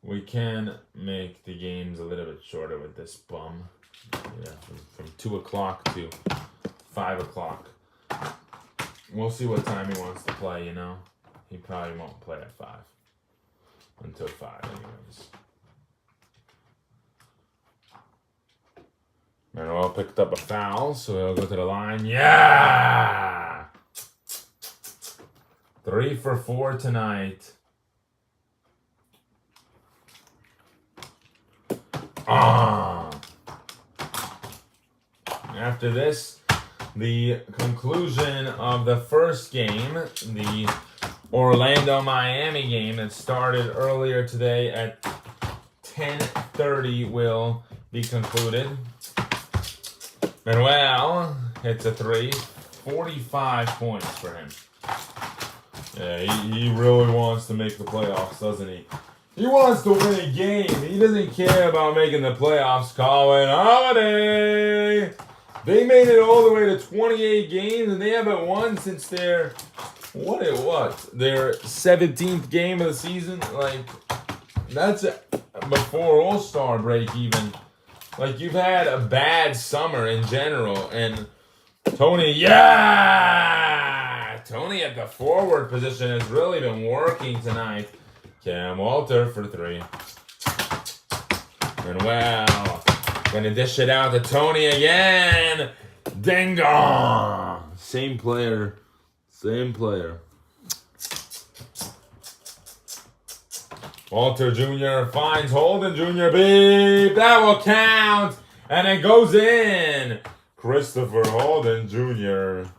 we can make the games a little bit shorter with this bum. Yeah, from 2 o'clock to 5 o'clock. We'll see what time he wants to play, you know. He probably won't play at 5. Until 5, anyways. Manuel picked up a foul, so he'll go to the line. Yeah! 3 for 4 tonight. After this, the conclusion of the first game, the Orlando-Miami game that started earlier today at 10:30 will be concluded. Manuel hits a 3, 45 points for him. Yeah, he really wants to make the playoffs, doesn't he? He wants to win a game. He doesn't care about making the playoffs. Colin Holiday! They made it all the way to 28 games, and they haven't won since their 17th game of the season. Like, that's before All-Star break even. Like, you've had a bad summer in general, and Tony at the forward position has really been working tonight. Cam Walter for 3. And wow, gonna dish it out to Tony again. Ding dong. Same player. Walter Jr. finds Holden Jr. Beep. That will count. And it goes in. Christopher Holden Jr.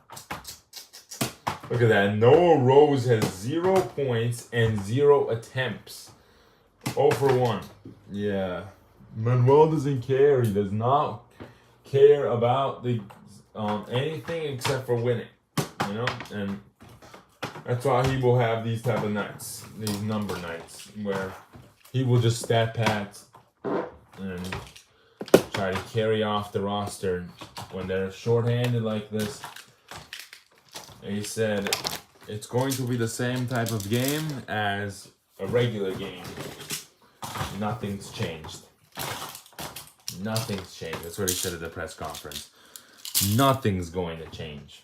Look at that. Noah Rose has 0 points and 0 attempts. 0 for 1. Yeah. Manuel doesn't care. He does not care about the anything except for winning. You know? And that's why he will have these type of nights. These number nights. Where he will just stat pad and try to carry off the roster when they're shorthanded like this. He said it's going to be the same type of game as a regular game. Nothing's changed. Nothing's changed. That's what he said at the press conference. Nothing's going to change.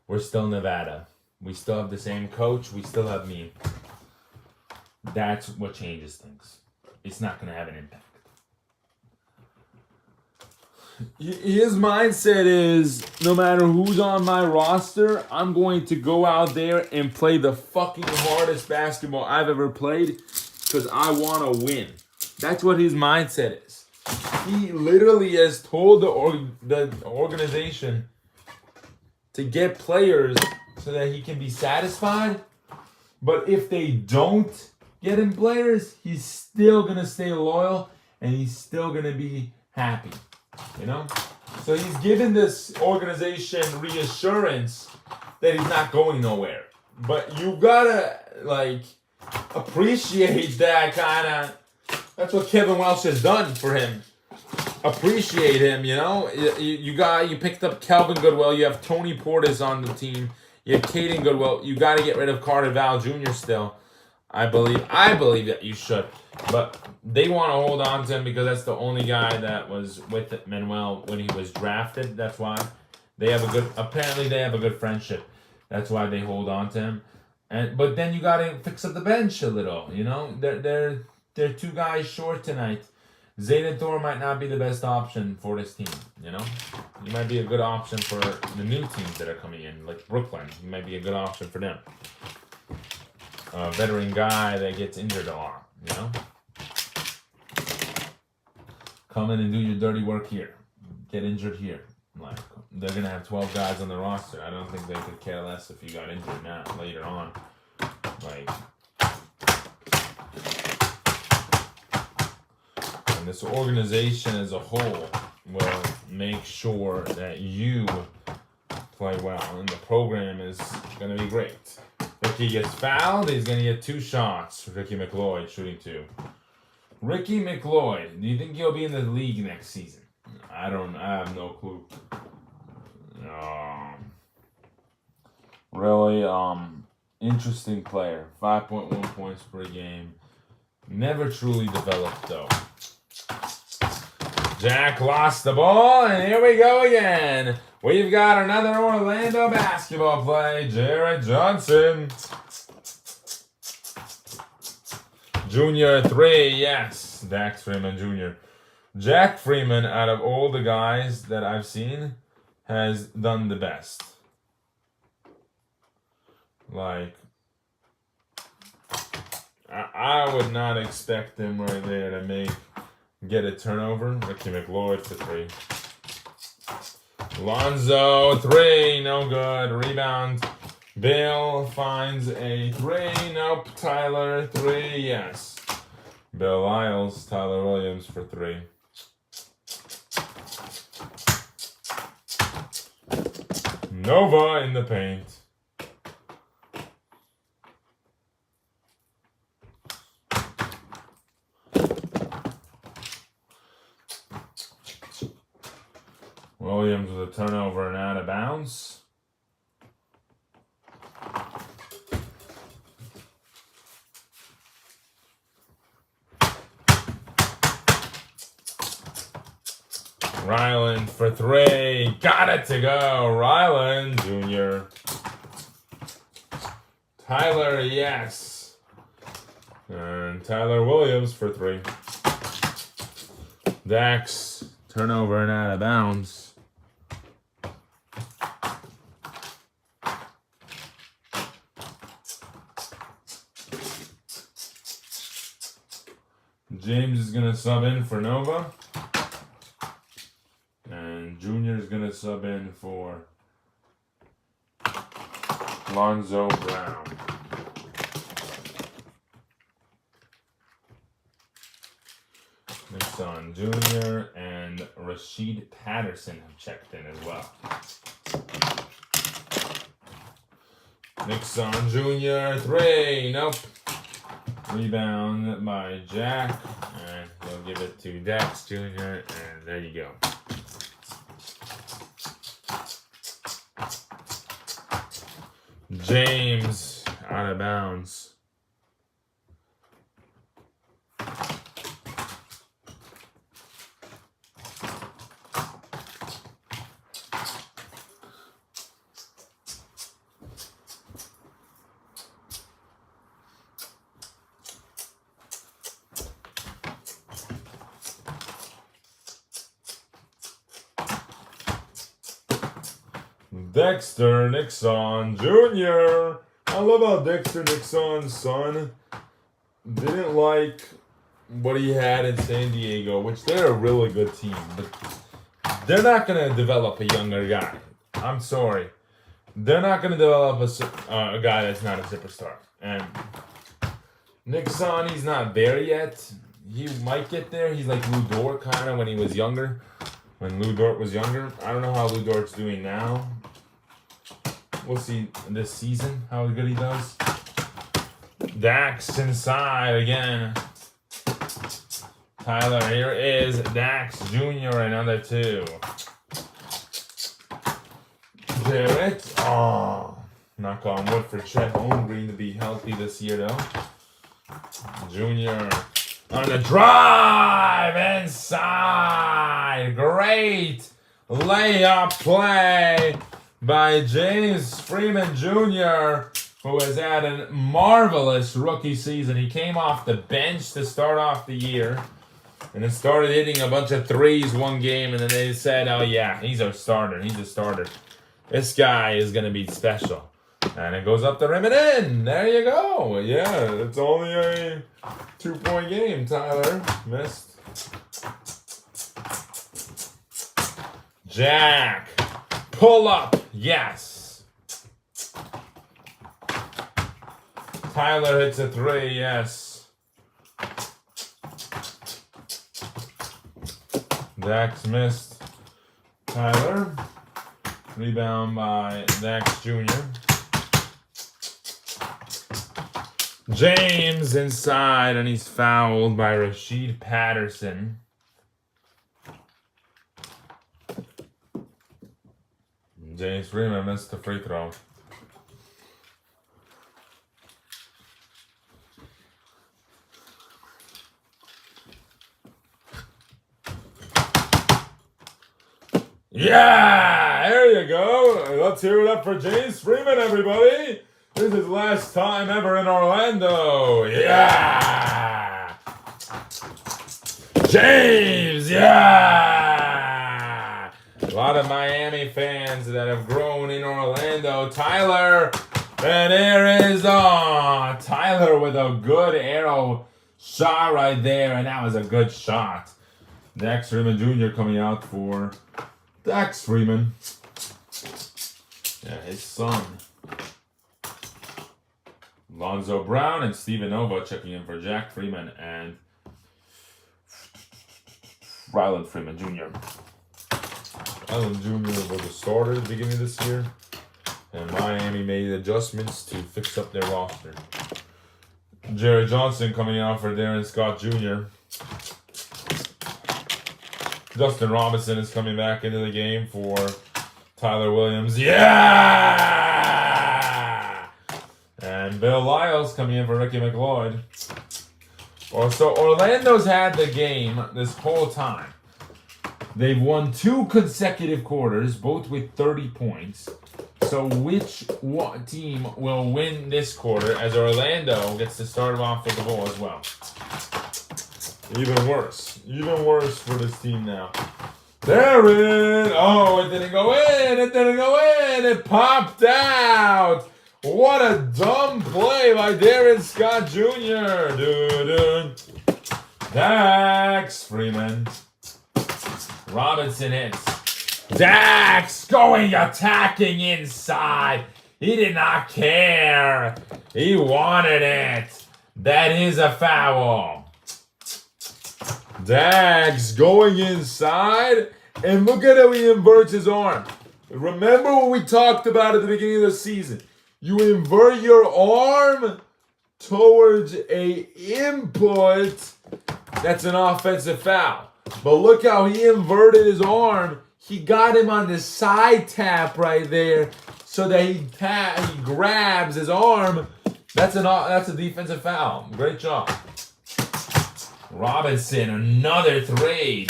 We're still Nevada. We still have the same coach. We still have me. That's what changes things. It's not going to have an impact. His mindset is, no matter who's on my roster, I'm going to go out there and play the fucking hardest basketball I've ever played because I want to win. That's what his mindset is. He literally has told the organization to get players so that he can be satisfied. But if they don't get him players, he's still going to stay loyal and he's still going to be happy. You know? So he's given this organization reassurance that he's not going nowhere. But you gotta, appreciate that kind of... That's what Kevin Welsh has done for him. Appreciate him, you know? You picked up Kelvin Goodwill. You have Tony Portis on the team. You have Caden Goodwill. You got to get rid of Carter Val Jr. still. I believe that you should. But they want to hold on to him because that's the only guy that was with Manuel when he was drafted. That's why they have apparently they have a good friendship. That's why they hold on to him. But then you gotta fix up the bench a little, you know? They're two guys short tonight. Zayden Thor might not be the best option for this team, you know? He might be a good option for the new teams that are coming in, like Brooklyn. He might be a good option for them. A veteran guy that gets injured a lot, you know? Come in and do your dirty work here. Get injured here. Like, they're going to have 12 guys on the roster. I don't think they could care less if you got injured now, later on. Like, and this organization as a whole will make sure that you play well, and the program is going to be great. Ricky gets fouled. He's going to get 2 shots. Ricky McLeod shooting 2. Ricky McLeod, do you think he'll be in the league next season? I have no clue. Really, interesting player. 5.1 points per game. Never truly developed, though. Jack lost the ball, and here we go again. We've got another Orlando basketball play. Jared Johnson. Junior 3, yes. Dax Freeman Jr. Jack Freeman, out of all the guys that I've seen, has done the best. Like, I would not expect him right there to get a turnover. Ricky McLeod for 3. Lonzo 3, no good. Rebound. Bill finds a 3. Nope. Tyler 3, yes. Bill Lyles, Tyler Williams for 3. Nova in the paint. Williams with a turnover and out of bounds. Ryland for 3. Got it to go. Ryland Jr. Tyler, yes. And Tyler Williams for 3. Dax, turnover and out of bounds. James is going to sub in for Nova. And Junior is going to sub in for Lonzo Brown. Nixon Jr. and Rashid Patterson have checked in as well. Nixon Jr. 3. Nope. Rebound by Jack. And he'll give it to Dax Jr. And there you go. James out of bounds. Dexter Nixon Jr. I love how Dexter Nixon's son didn't like what he had in San Diego, which they're a really good team, but they're not going to develop a younger guy. I'm sorry. They're not going to develop a guy that's not a superstar. And Nixon, he's not there yet. He might get there. He's like Lou Dort kind of when he was younger. When Lou Dort was younger. I don't know how Lou Dort's doing now. We'll see this season how good he does. Dax inside again. Tyler, here is Dax Jr. another 2. Jarrett. Oh, knock on wood for Chet Holmgren to be healthy this year though. Jr. on the drive inside. Great layup play by James Freeman Jr., who has had a marvelous rookie season. He came off the bench to start off the year and then started hitting a bunch of threes one game, and then they said, oh yeah, he's our starter. He's a starter. This guy is going to be special. And it goes up the rim and in. There you go. Yeah, it's only a 2-point game, Tyler. Missed. Jack. Pull up. Yes. Tyler hits a 3. Yes. Dax missed. Tyler. Rebound by Dax Jr. James inside, and he's fouled by Rasheed Patterson. James Freeman missed the free throw. Yeah! There you go. Let's hear it up for James Freeman, everybody. This is his last time ever in Orlando. Yeah! James, yeah! A lot of Miami fans that have grown in Orlando. Tyler, and there is Tyler with a good arrow shot right there, and that was a good shot. Dax Freeman Jr. coming out for Dax Freeman. Yeah, his son. Lonzo Brown and Steven Nova checking in for Jack Freeman and Ryland Freeman Jr. Ryland Jr. was a starter at the beginning of this year, and Miami made adjustments to fix up their roster. Jerry Johnson coming out for Darren Scott Jr. Justin Robinson is coming back into the game for Tyler Williams. Yeah! And Bill Lyles coming in for Ricky McLeod. So Orlando's had the game this whole time. They've won 2 consecutive quarters, both with 30 points. So which team will win this quarter as Orlando gets to start off with the ball as well? Even worse. Even worse for this team now. There it is. Oh, it didn't go in. It didn't go in. It popped out. What a dumb play by Darren Scott Jr. Doo-doo. Dax Freeman. Robinson hits. Dax going attacking inside. He did not care. He wanted it. That is a foul. Dax going inside. And look at how he inverts his arm. Remember what we talked about at the beginning of the season. You invert your arm towards a input. That's an offensive foul. But look how he inverted his arm. He got him on the side tap right there so that he grabs his arm. That's a defensive foul. Great job. Robinson, another 3.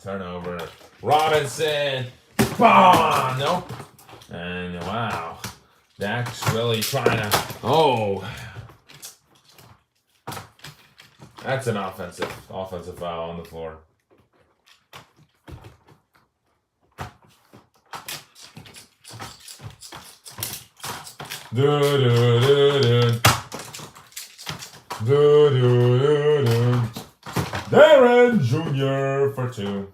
Turnover. Robinson. Bah! Nope. And wow. Dax really trying to. Oh. That's an offensive foul on the floor. Darren Jr. for 2.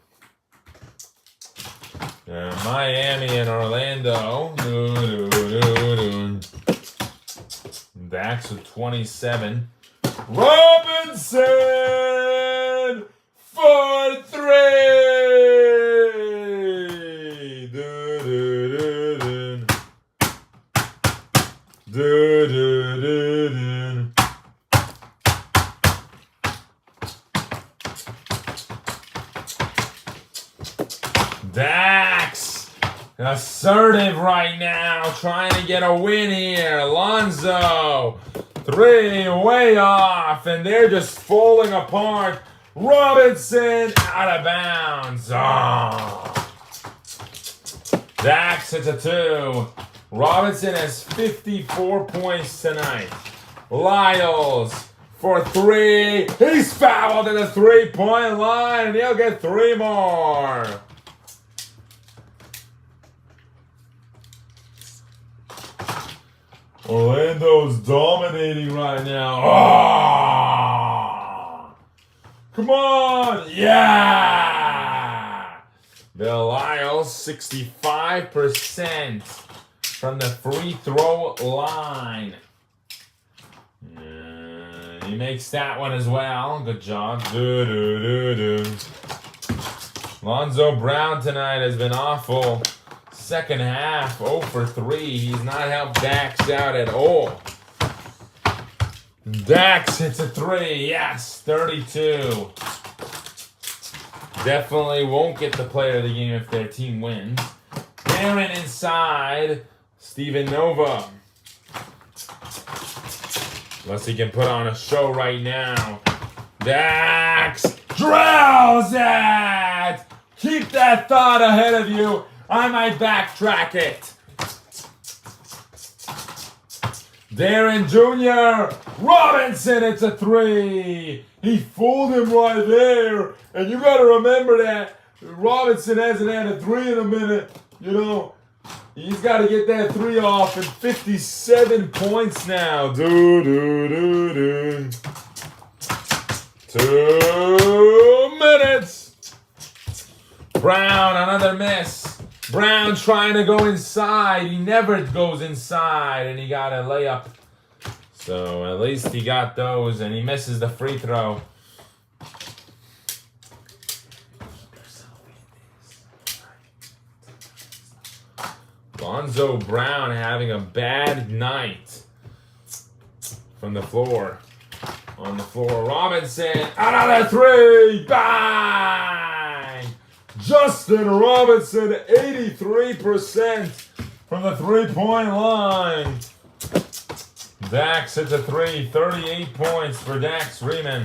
And Miami and Orlando. Dax with 27. Robinson for 3. Dax assertive right now, trying to get a win here. Lonzo, 3, way off, and they're just falling apart. Robinson, out of bounds. Oh. Dax hits a 2. Robinson has 54 points tonight. Lyles for 3. He's fouled at the 3-point line, and he'll get 3 more. Orlando's dominating right now. Oh! Come on! Yeah! Bill Lyles, 65% from the free throw line. He makes that one as well. Good job. Lonzo Brown tonight has been awful. Second half, 0 for 3. He's not helped Dax out at all. Dax hits a 3. Yes, 32. Definitely won't get the player of the game if their team wins. Aaron inside. Steven Nova. Unless he can put on a show right now. Dax drills it! Keep that thought ahead of you. I might backtrack it. Darren Jr. Robinson, it's a 3. He fooled him right there. And you got to remember that Robinson hasn't had a 3 in a minute. You know, he's got to get that 3 off, and 57 points now. 2 minutes. Brown, another miss. Brown trying to go inside. He never goes inside, and he got a layup. So at least he got those, and he misses the free throw. Lonzo Brown having a bad night from the floor. On the floor, Robinson, another 3, bang! Justin Robinson, 83% from the 3-point line. Dax hits a 3, 38 points for Dax Freeman.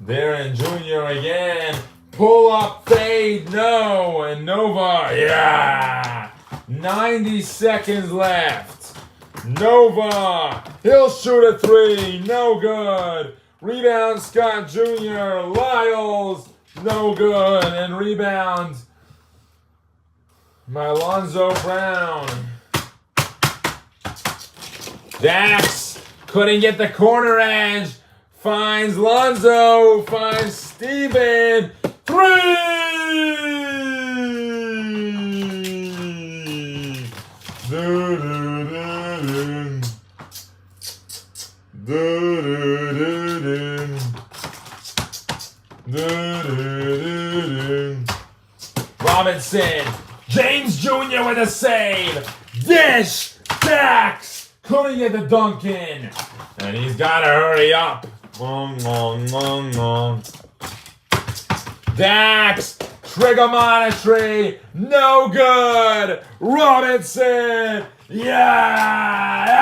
Darren Jr. again. Pull up, fade, no, and Nova, yeah! 90 seconds left. Nova, he'll shoot a 3, no good. Rebound, Scott Jr., Lyles, no good. And rebound, my Lonzo Brown. Dax couldn't get the corner edge. Finds Lonzo, finds Steven. 3! Robinson, James Jr. with a save. Dish, Dax, couldn't get the dunk in. And he's got to hurry up. Dax, trigonometry, no good. Robinson, yeah!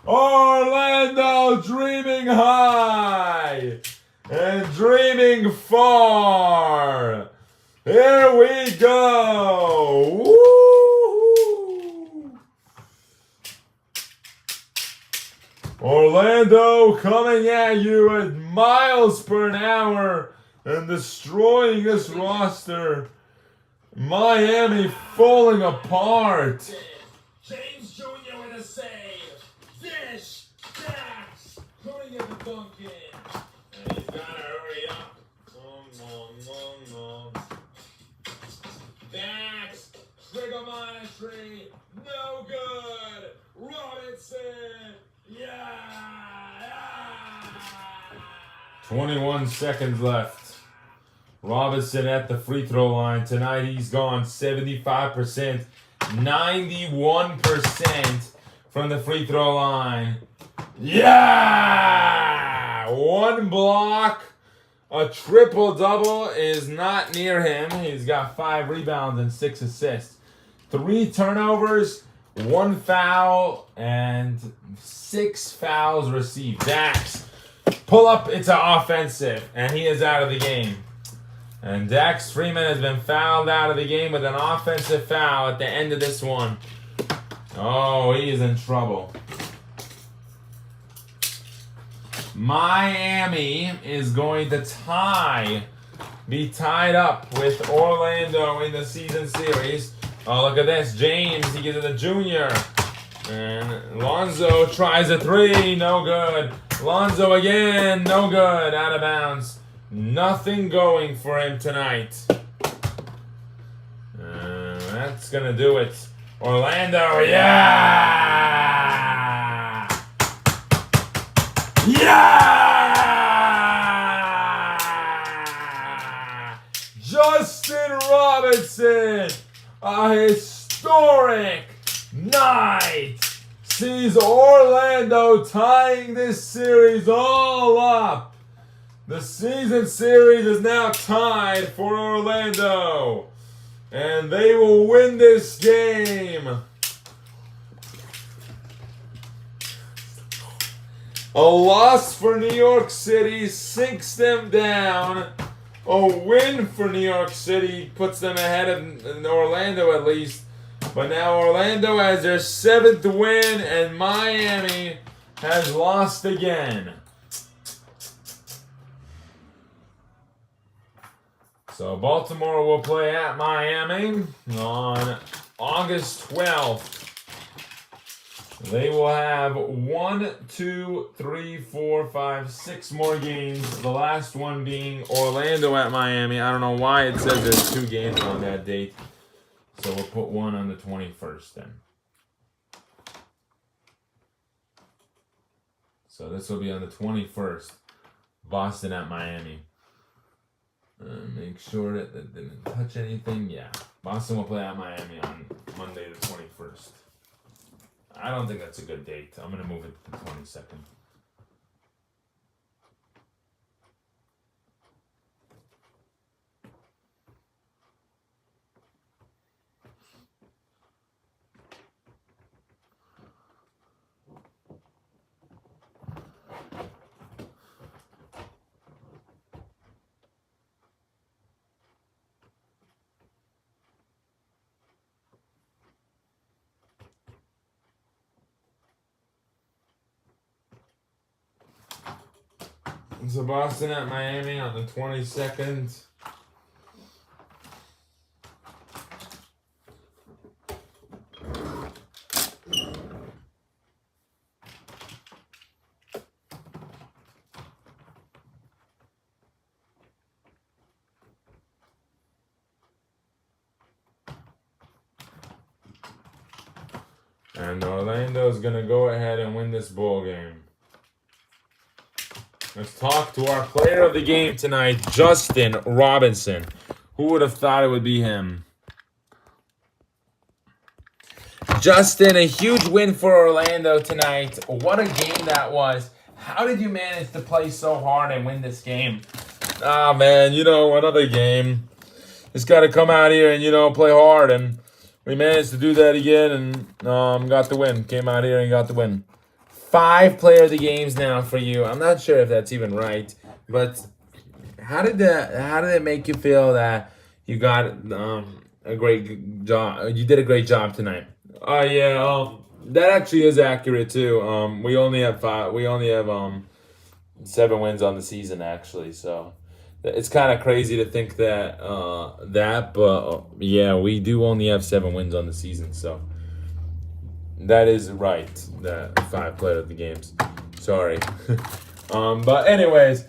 Orlando dreaming high and dreaming far. Here we go. Woo! Orlando coming at you at miles per hour and destroying this roster. Miami falling apart. James Jr. with a save. Dish, Dax, couldn't get the dunk in. And he's got to hurry up. Dax, trigonometry, no good. Robinson, yeah! 21 seconds left. Robinson at the free throw line. Tonight he's gone 75%, 91% from the free throw line. Yeah! 1 block, A triple-double is not near him. He's got 5 rebounds and 6 assists. 3 turnovers, 1 foul, and 6 fouls received. Dax, pull up into offensive, and he is out of the game. And Dax Freeman has been fouled out of the game with an offensive foul at the end of this one. Oh, he is in trouble. Miami is going to be tied up with Orlando in the season series. Oh, look at this. James, he gives it a junior. And Lonzo tries a 3. No good. Lonzo again. No good. Out of bounds. Nothing going for him tonight. That's going to do it. Orlando, yeah! Yeah! Justin Robinson, a historic night, sees Orlando tying this series all up. The season series is now tied for Orlando, and they will win this game. A loss for New York City sinks them down. A win for New York City puts them ahead of Orlando at least. But now Orlando has their 7th win, and Miami has lost again. So Baltimore will play at Miami on August 12th. They will have 6 more games. The last one being Orlando at Miami. I don't know why it says there's 2 games on that date. So we'll put one on the 21st then. So this will be on the 21st. Boston at Miami. Make sure that didn't touch anything. Yeah. Boston will play at Miami on Monday the 21st. I don't think that's a good date. I'm going to move it to the 22nd. So Boston at Miami on the 22nd. And Orlando's going to go ahead and win this ball game. Let's talk to our player of the game tonight, Justin Robinson. Who would have thought it would be him? Justin, a huge win for Orlando tonight. What a game that was. How did you manage to play so hard and win this game? Ah, man, another game. Just got to come out here and, play hard. And we managed to do that again and got the win. Came out here and got the win. 5 player of the games now for you. I'm not sure if that's even right, but how did it make you feel that you got a great job? You did a great job tonight. That actually is accurate too. We only have 7 wins on the season actually, so it's kind of crazy to think that but we do only have 7 wins on the season, so. That is right. That 5 player of the games. Sorry. But anyways,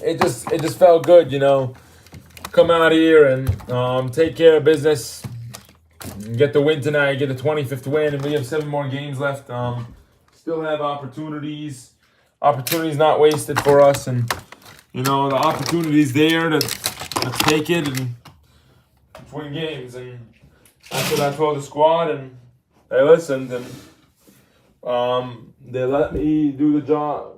it just felt good, Come out here and take care of business. Get the win tonight. Get the 25th win, and we have 7 more games left. Still have opportunities. Opportunities not wasted for us, and the opportunity's there to take it and win games. And that's what I told the squad, and they listened, and they let me do the job.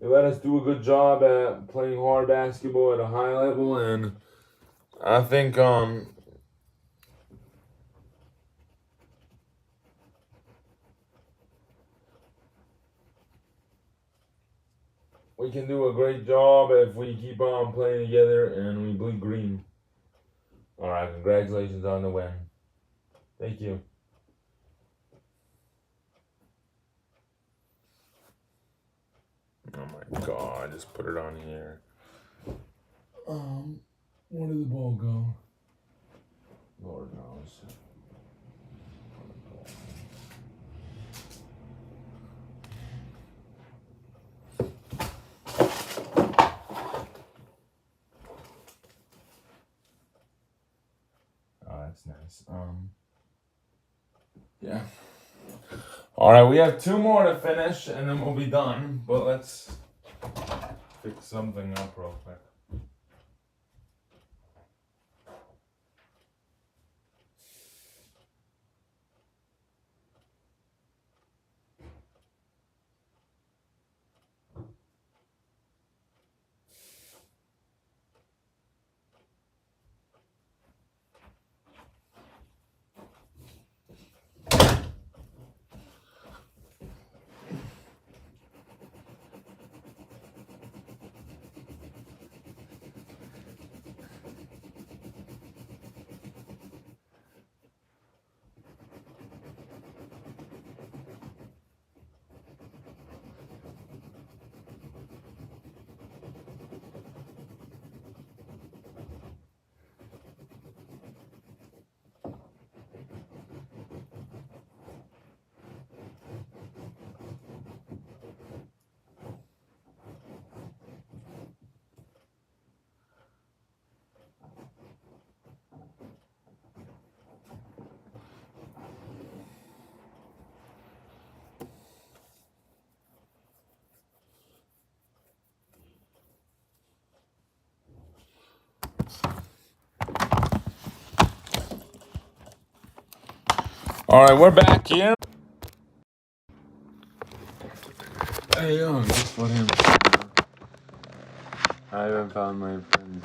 They let us do a good job at playing hard basketball at a high level, and I think we can do a great job if we keep on playing together and we bleed green. All right, congratulations on the win. Thank you. Oh my God! Just put it on here. Where did the ball go? Lord knows. Oh, that's nice. Yeah. All right, we have 2 more to finish, and then we'll be done. But let's fix something up real quick. All right, we're back here. Hey, just let him. I haven't found my friend.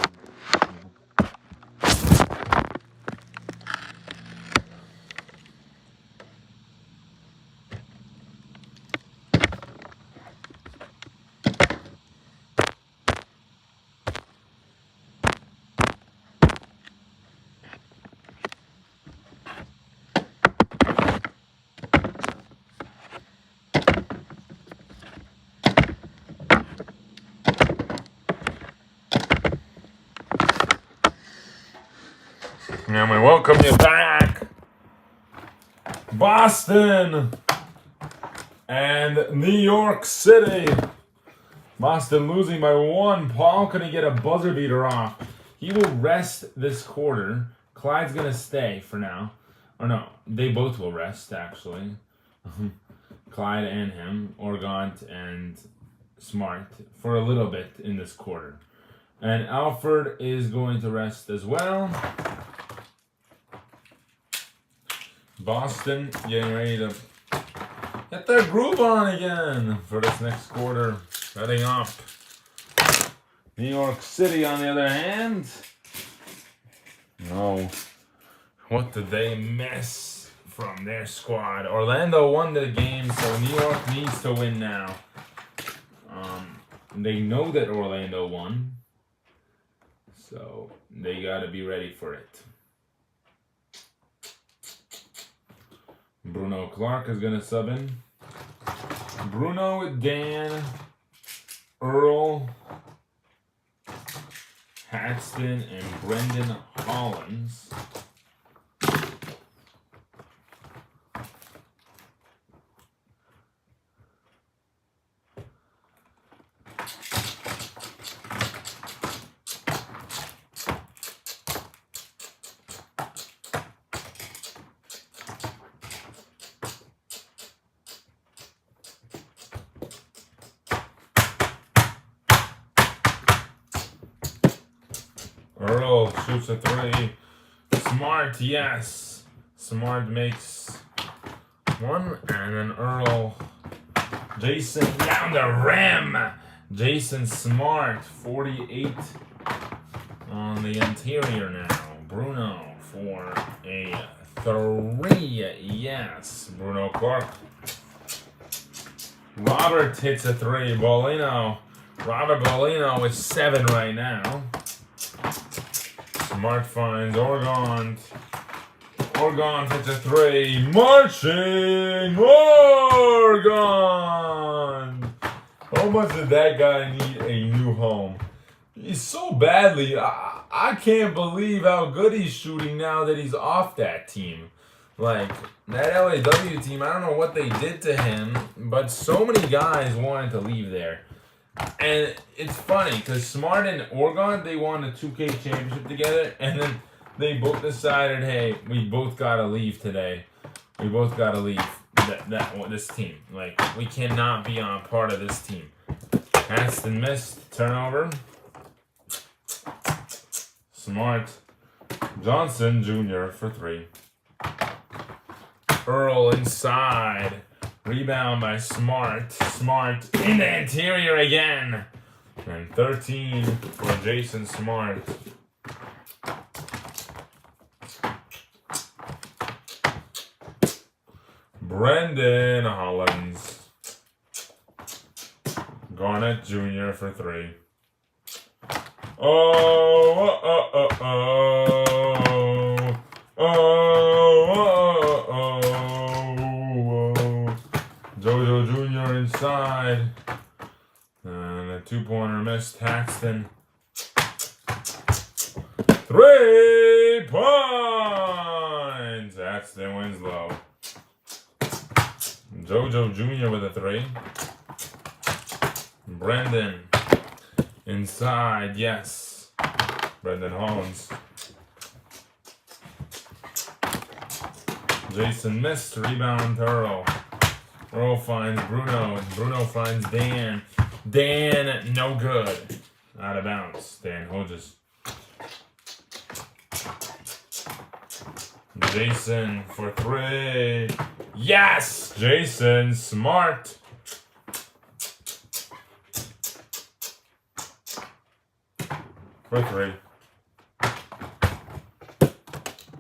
And we welcome you back, Boston and New York City. Boston losing by 1. Paul couldn't get a buzzer beater off. He will rest this quarter. Clyde's gonna stay for now. Or no, they both will rest actually. Clyde and him, Organt and Smart, for a little bit in this quarter. And Alfred is going to rest as well. Boston getting ready to get their groove on again for this next quarter. Setting up. New York City, on the other hand. No. What did they miss from their squad? Orlando won the game, so New York needs to win now. They know that Orlando won, so they got to be ready for it. Bruno Clark is going to sub in. Bruno, Dan, Earl, Haxton, and Brendan Hollins. Earl shoots a 3. Smart, yes. Smart makes 1. And then Earl. Jason down the rim. Jason Smart, 48 on the interior now. Bruno for a 3. Yes, Bruno Clark. Robert hits a 3. Bolino. Robert Bolino with 7 right now. Smart finds Oregon. Oregon hits a 3. Marching Oregon! How much did that guy need a new home? He's so badly. I can't believe how good he's shooting now that he's off that team. Like, that LAW team, I don't know what they did to him, but so many guys wanted to leave there. And it's funny, because Smart and Oregon, they won the 2K championship together, and then they both decided, hey, we both got to leave today. We both got to leave this team. Like, we cannot be on part of this team. Aston missed. Turnover. Smart. Johnson Jr. for 3. Earl inside. Rebound by Smart. Smart in the interior again. And 13 for Jason Smart. Brendan Hollins. Garnett Jr. for 3. JoJo Jr. inside. And a 2-pointer missed. Paxton. 3 points! Paxton Winslow. JoJo Jr. with a 3. Brendan. Inside, yes. Brendan Hollins. Jason missed. Rebound to Earl. Earl finds Bruno. Bruno finds Dan. Dan, no good. Out of bounds. Dan Hodges. Jason for 3. Yes! Jason Smart. For 3.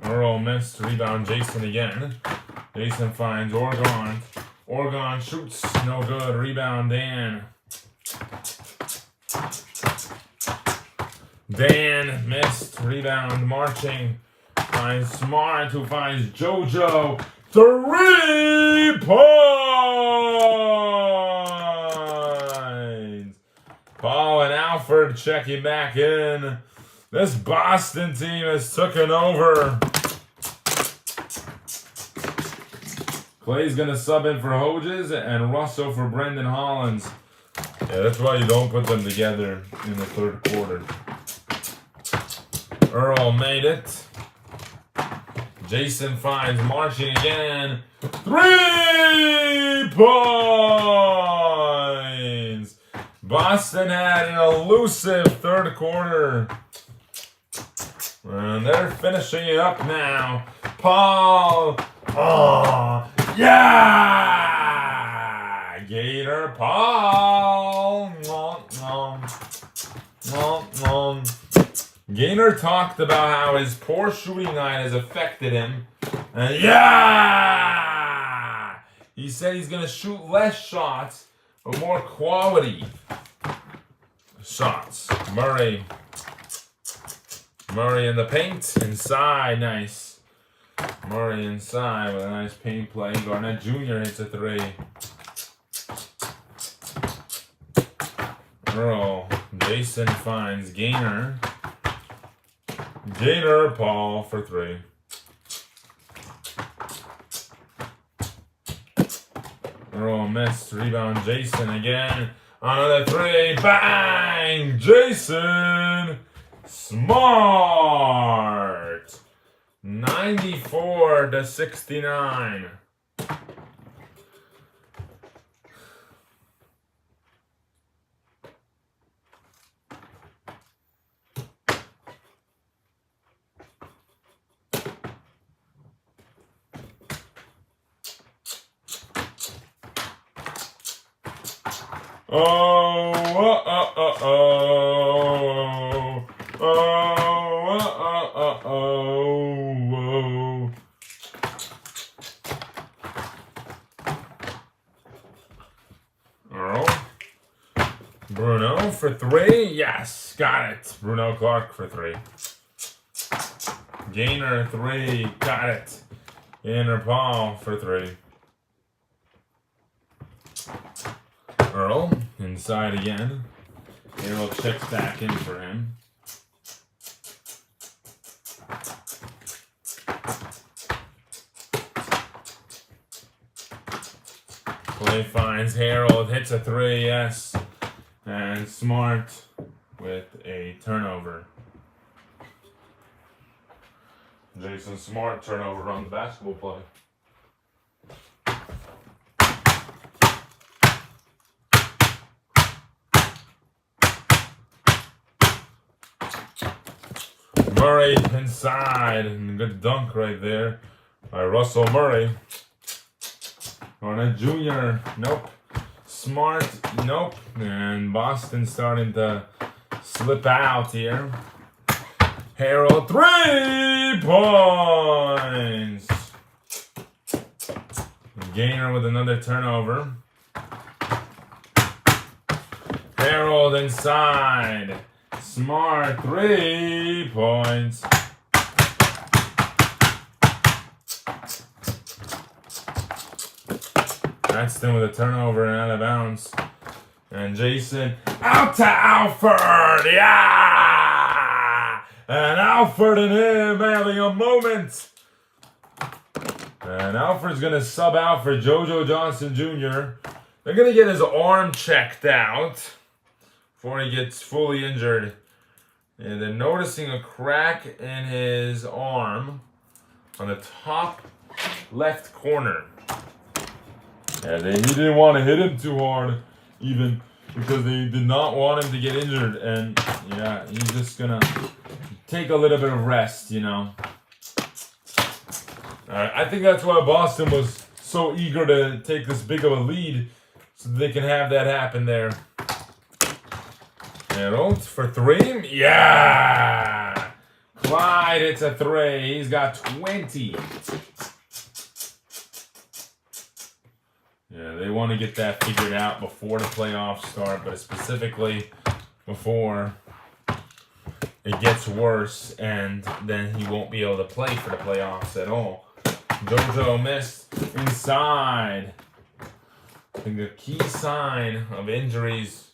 Earl missed. Rebound Jason again. Jason finds Oregon. Oregon shoots. No good. Rebound Dan. Dan missed. Rebound Marching. Finds Smart, who finds JoJo. 3 points! Paul and Alfred checking back in. This Boston team has taken over. Clay's going to sub in for Hodges and Russell for Brendan Hollins. Yeah, that's why you don't put them together in the third quarter. Earl made it. Jason finds Marching again. 3 points! Boston had an elusive third quarter. And they're finishing it up now. Paul. Oh, yeah! Gator Paul. Gaynor talked about how his poor shooting night has affected him. And yeah! He said he's going to shoot less shots, but more quality shots. Murray in the paint. Inside. Nice. Murray inside with a nice paint play. Garnett Jr. hits a 3. Earl. Jason finds Gaynor. Gaynor Paul for 3. Earl missed. Rebound Jason again. Another 3. Bang! Jason Smart. 94-69. Earl. Bruno for 3. Yes, got it. Bruno Clark for 3. Gainer 3. Got it. Gainer Paul for 3. Earl inside again. Earl checks back in for him. Play finds Harold, hits a 3, yes. And Smart with a turnover. Jason Smart turnover on the basketball play. Murray inside, and good dunk right there by Russell Murray. Garnett Jr., nope. Smart, nope. And Boston starting to slip out here. Harold, 3 points. Gainer with another turnover. Harold inside. Smart, 3 points. Braxton with a turnover and out of bounds. And Jason out to Alford. Yeah! And Alford and him having a moment. And Alford's going to sub out for JoJo Johnson Jr. They're going to get his arm checked out before he gets fully injured. And they're noticing a crack in his arm on the top left corner. And he didn't want to hit him too hard, even because they did not want him to get injured. And yeah, he's just gonna take a little bit of rest, you know. I think that's why Boston was so eager to take this big of a lead, so they can have that happen there. Harold for 3. Yeah! Clyde hits a 3. He's got 20. Yeah, they want to get that figured out before the playoffs start, but specifically before it gets worse, and then he won't be able to play for the playoffs at all. JoJo missed inside. I think a key sign of injuries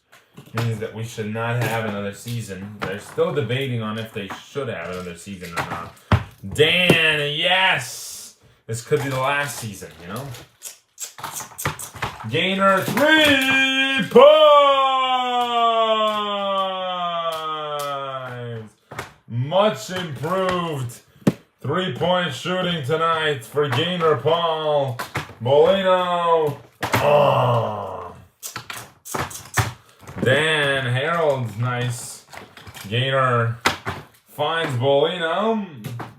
means that we should not have another season. They're still debating on if they should have another season or not. Dan, yes! This could be the last season, you know? Gainer, 3 points! Much improved 3-point shooting tonight for Gainer Paul. Bolino. Oh. Dan Harold, nice. Gainer finds Bolino.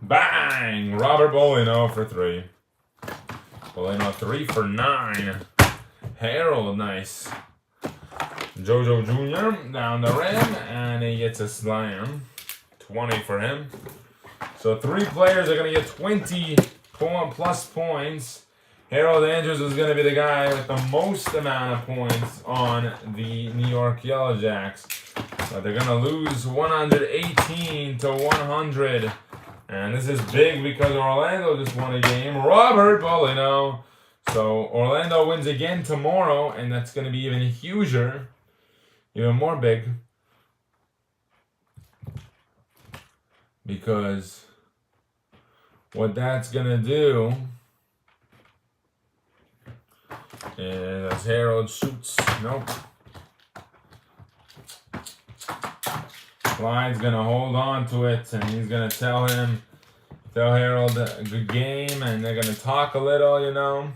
Bang! Robert Bolino for 3. Bolino 3 for 9. Harold, nice. JoJo Jr. down the rim, and he gets a slam. 20 for him. So 3 players are going to get 20 plus points. Harold Andrews is going to be the guy with the most amount of points on the New York Yellow Jacks. But they're going to lose 118 to 100. And this is big because Orlando just won a game. Robert Bolino. So Orlando wins again tomorrow, and that's going to be even huger, even more big. Because what that's going to do is as Harold shoots, nope. Clyde's going to hold on to it, and he's going to tell Harold a good game, and they're going to talk a little, you know.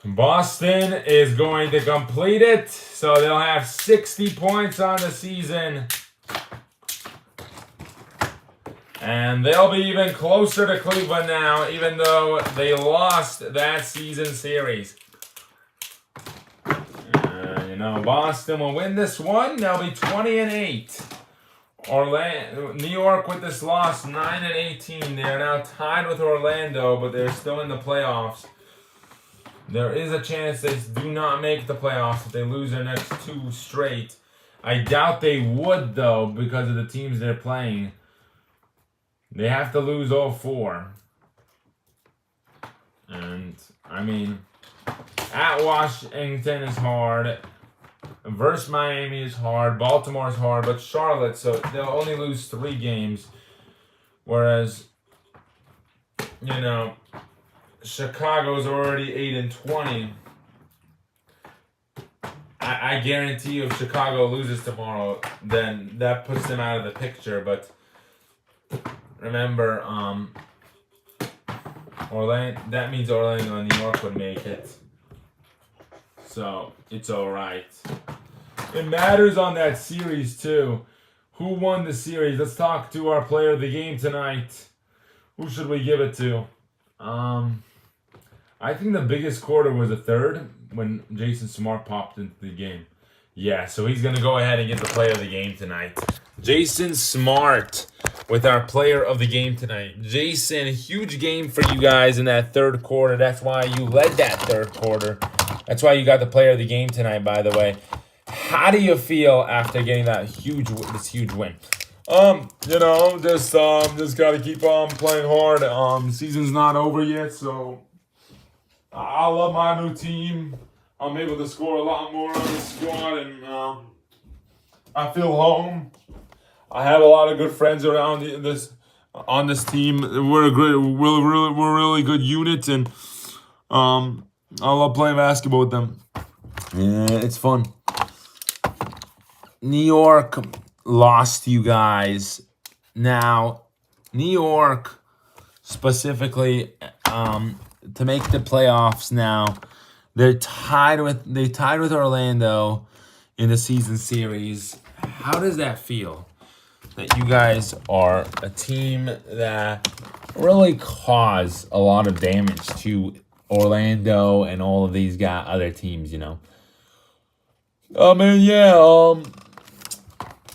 Boston is going to complete it, so they'll have 60 points on the season. And they'll be even closer to Cleveland now, even though they lost that season series. Boston will win this one. They'll be 20-8. New York with this loss, 9-18. They are now tied with Orlando, but they're still in the playoffs. There is a chance they do not make the playoffs if they lose their next 2 straight. I doubt they would, though, because of the teams they're playing. They have to lose all 4. And, I mean, at Washington is hard. Versus Miami is hard. Baltimore is hard. But Charlotte, so they'll only lose 3 games. Whereas, Chicago's already 8-20. I guarantee you if Chicago loses tomorrow, then that puts them out of the picture. But remember, that means Orlando and New York would make it. So it's all right. It matters on that series too. Who won the series? Let's talk to our player of the game tonight. Who should we give it to? I think the biggest quarter was the third when Jason Smart popped into the game. Yeah, so he's going to go ahead and get the player of the game tonight. Jason Smart with our player of the game tonight. Jason, huge game for you guys in that third quarter. That's why you led that third quarter. That's why you got the player of the game tonight, by the way. How do you feel after getting this huge win? Just got to keep on playing hard. Season's not over yet, so I love my new team. I'm able to score a lot more on the squad, and I feel home. I have a lot of good friends around on this team. We're a really good unit, and I love playing basketball with them. Yeah, it's fun. New York lost, you guys. Now, New York specifically to make the playoffs now. They tied with Orlando in the season series. How does that feel? That you guys are a team that really caused a lot of damage to Orlando and all of these other teams,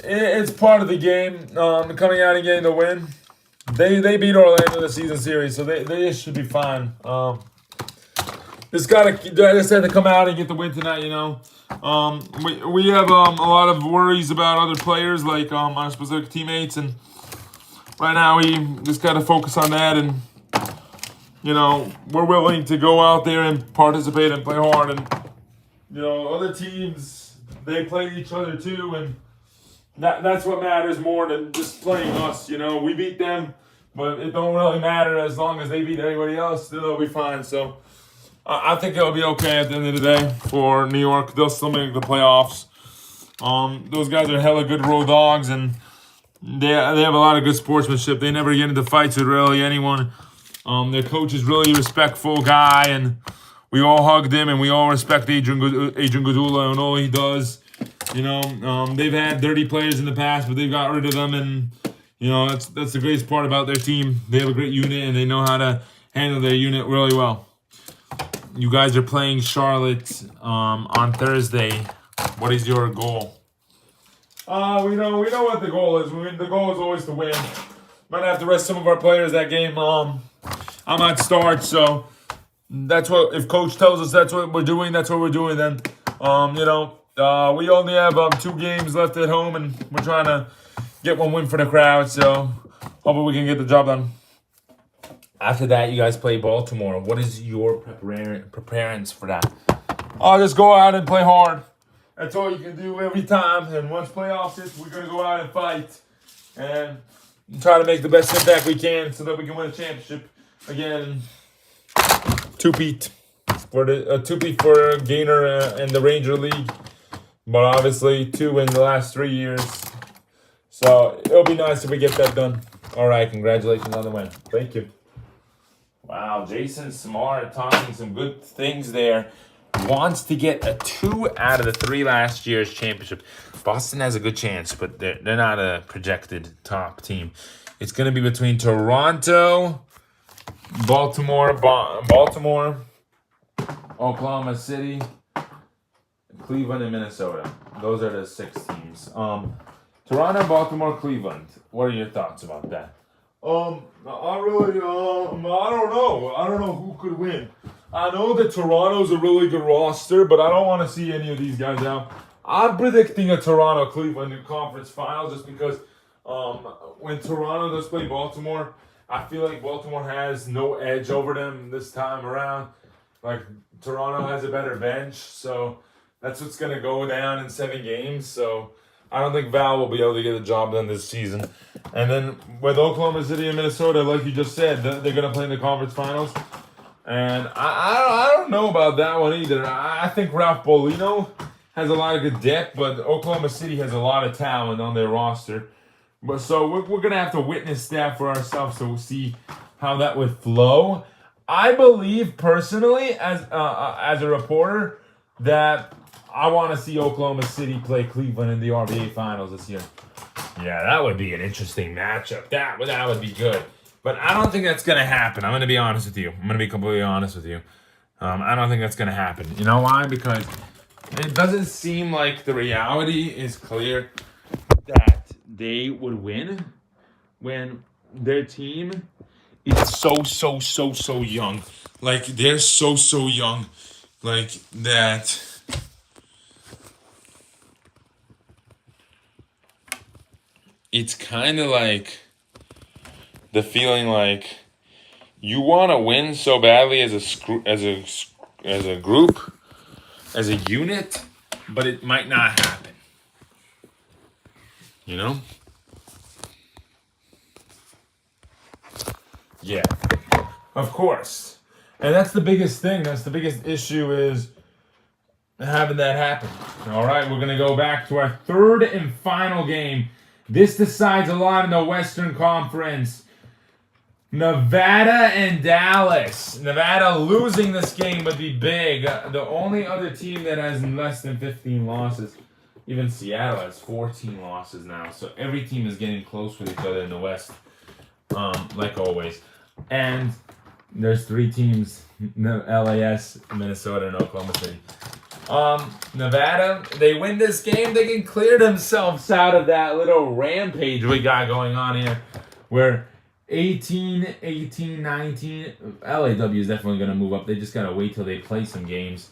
it's part of the game. Coming out and getting the win. They beat Orlando in the season series, so they should be fine. Just had to come out and get the win tonight, We have a lot of worries about other players, like our specific teammates, and right now we just got to focus on that, and we're willing to go out there and participate and play hard, and other teams, they play each other too, and that's what matters more than just playing us. We beat them, but it don't really matter as long as they beat anybody else. They'll be fine. So I think it'll be okay at the end of the day for New York. They'll still make the playoffs. Those guys are hella good road dogs, and they have a lot of good sportsmanship. They never get into fights with really anyone. Their coach is really a respectful guy, and we all hugged him, and we all respect Adrian Gudula and all he does. They've had dirty players in the past, but they've got rid of them, and that's the greatest part about their team. They have a great unit, and they know how to handle their unit really well. You guys are playing Charlotte on Thursday. What is your goal? We know what the goal is. The goal is always to win. Might have to rest some of our players that game. I'm at start, so that's what. If coach tells us that's what we're doing, that's what we're doing. Then, we only have 2 games left at home, and we're trying to get 1 win for the crowd. So, hopefully we can get the job done. After that, you guys play Baltimore. What is your preparedness for that? Just go out and play hard. That's all you can do every time. And once playoffs hit, we're going to go out and fight. And try to make the best impact we can so that we can win a championship. Again, two-peat for Gainer and the Ranger League. But obviously, 2 in the last 3 years. So it'll be nice if we get that done. All right, congratulations on the win. Thank you. Wow, Jason Smart talking some good things there. Wants to get a 2 out of the 3 last year's championship. Boston has a good chance, but they're not a projected top team. It's going to be between Toronto, Baltimore, Oklahoma City, Cleveland, and Minnesota. Those are the 6 teams. Toronto, Baltimore, Cleveland. What are your thoughts about that? I really, I don't know. I don't know who could win. I know that Toronto's a really good roster, but I don't want to see any of these guys out. I'm predicting a Toronto-Cleveland conference final just because when Toronto does play Baltimore, I feel like Baltimore has no edge over them this time around. Like, Toronto has a better bench, so that's what's going to go down in 7 games. So I don't think Val will be able to get the job done this season. And then with Oklahoma City and Minnesota, like you just said, they're going to play in the conference finals. And I don't know about that one either. I think Ralph Bolino has a lot of good depth, but Oklahoma City has a lot of talent on their roster. But so we're going to have to witness that for ourselves to see how that would flow. I believe personally, as a reporter, that I want to see Oklahoma City play Cleveland in the RBA Finals this year. Yeah, that would be an interesting matchup. That would be good. But I don't think that's going to happen. I'm going to be honest with you. I'm going to be completely honest with you. I don't think that's going to happen. You know why? Because it doesn't seem like the reality is clear that they would win when their team is so young. Like, they're so young. Like, that. It's kind of like the feeling like you want to win so badly as a group, as a unit, but it might not happen. You know? Yeah. Of course. And that's the biggest thing. That's the biggest issue is having that happen. All right, we're going to go back to our 3rd and final game. This decides a lot in the Western Conference. Nevada and Dallas. Nevada losing this game would be big. The only other team that has less than 15 losses, even Seattle has 14 losses now. So every team is getting close with each other in the West, like always. And there's 3 teams, LAS, Minnesota, and Oklahoma City. Nevada, they win this game, they can clear themselves out of that little rampage we got going on here, where 18, 19, LAW is definitely going to move up. They just got to wait till they play some games.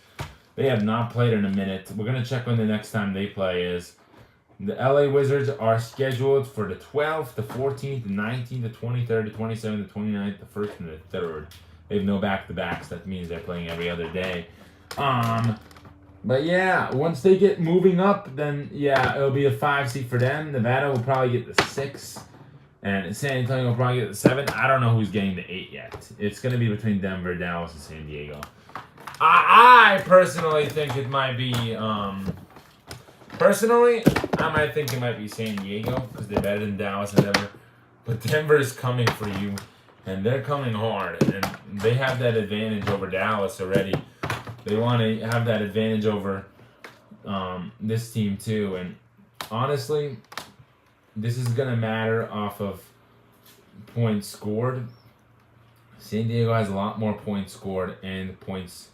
They have not played in a minute. We're going to check when the next time they play is. The LA Wizards are scheduled for the 12th, the 14th, the 19th, the 23rd, the 27th, the 29th, the 1st, and the 3rd. They have no back-to-backs. That means they're playing every other day. But yeah, once they get moving up, then yeah, it'll be a 5 seed for them. Nevada will probably get the 6. And San Antonio will probably get the 7. I don't know who's getting the 8 yet. It's going to be between Denver, Dallas, and San Diego. I personally think it might be... Personally, I might think it might be San Diego because they're better than Dallas and Denver. But Denver is coming for you, and they're coming hard. And they have that advantage over Dallas already. They want to have that advantage over this team too. And honestly, this is going to matter off of points scored. San Diego has a lot more points scored and points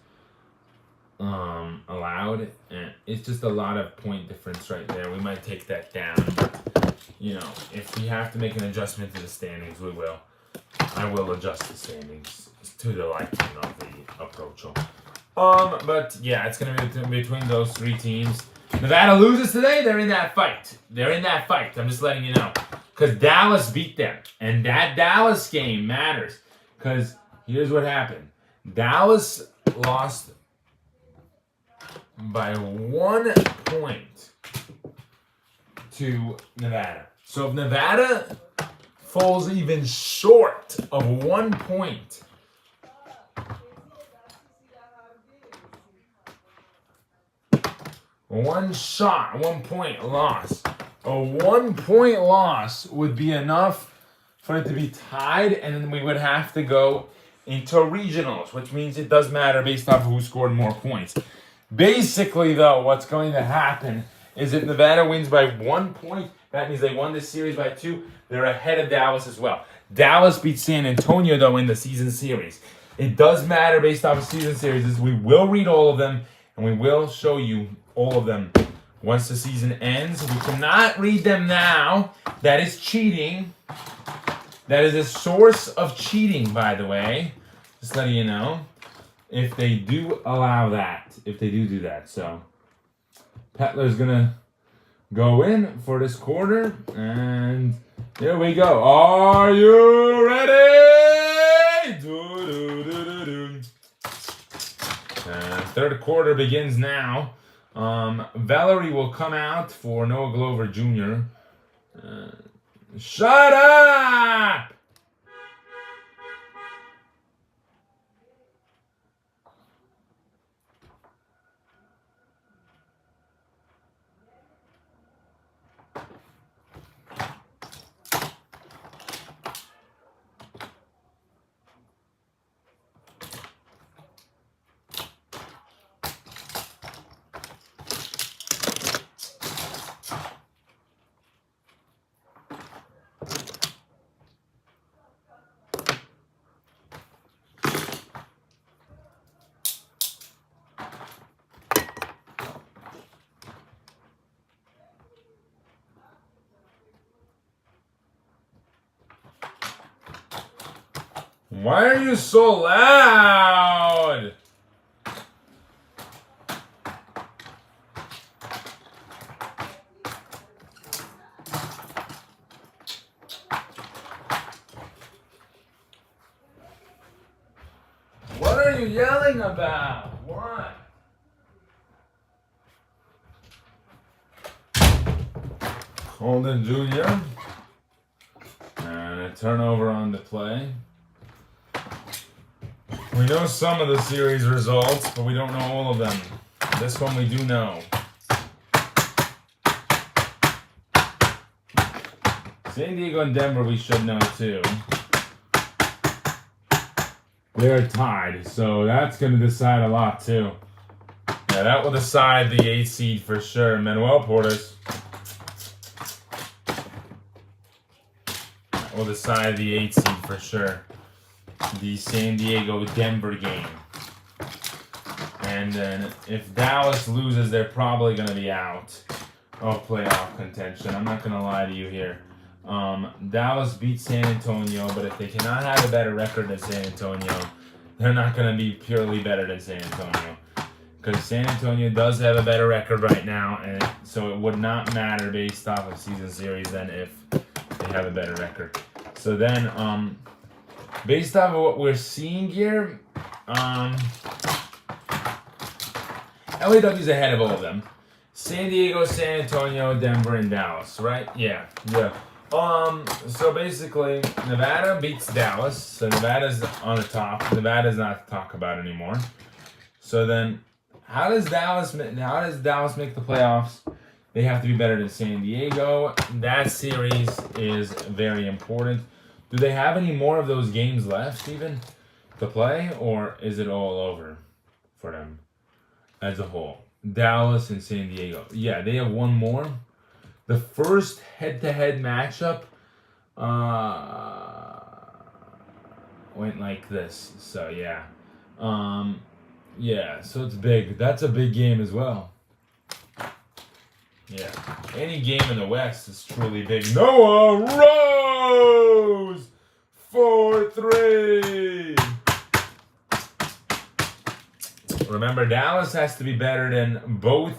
allowed. And it's just a lot of point difference right there. We might take that down. But, you know, if we have to make an adjustment to the standings, we will. I will adjust the standings to the liking of the approach. But yeah, it's going to be between those 3 teams. Nevada loses today, they're in that fight. They're in that fight. I'm just letting you know. Because Dallas beat them. And that Dallas game matters. Because here's what happened. Dallas lost by 1 point to Nevada. So if Nevada falls even short of 1 point, one shot, 1 point loss. A 1 point loss would be enough for it to be tied, and then we would have to go into regionals, which means it does matter based off of who scored more points. Basically, though, what's going to happen is if Nevada wins by 1 point, that means they won this series by 2. They're ahead of Dallas as well. Dallas beat San Antonio, though, in the season series. It does matter based off of season series. We will read all of them, and we will show you all of them. Once the season ends, we cannot read them now. That is cheating. That is a source of cheating, by the way. Just letting you know. If they do allow that. If they do that. So, Petler's going to go in for this quarter. And here we go. Are you ready? Third quarter begins now. Valerie will come out for Noah Glover Jr. Shut up! Why are you so loud? What are you yelling about? What? Holden Jr. And a turnover on the play. We know some of the series results, but we don't know all of them. This one we do know. San Diego and Denver we should know too. They're tied, so that's going to decide a lot too. Yeah, that will decide the 8th seed for sure. Manuel Portis. That will decide the 8th seed for sure. The San Diego-Denver game. And then if Dallas loses, they're probably going to be out of playoff contention. I'm not going to lie to you here. Dallas beat San Antonio, but if they cannot have a better record than San Antonio, they're not going to be purely better than San Antonio. Because San Antonio does have a better record right now, and so it would not matter based off of season series than if they have a better record. So then, based off of what we're seeing here, LAW's ahead of all of them. San Diego, San Antonio, Denver, and Dallas, right? Yeah. So basically, Nevada beats Dallas, so Nevada's on the top. Nevada's not to talk about anymore. So then, how does Dallas make the playoffs? They have to be better than San Diego. That series is very important. Do they have any more of those games left even to play, or is it all over for them as a whole? Dallas and San Diego. Yeah, they have one more. The first head-to-head matchup went like this. So, yeah. Yeah, so it's big. That's a big game as well. Yeah. Any game in the West is truly big. Noah Rose! 4-3. Remember, Dallas has to be better than both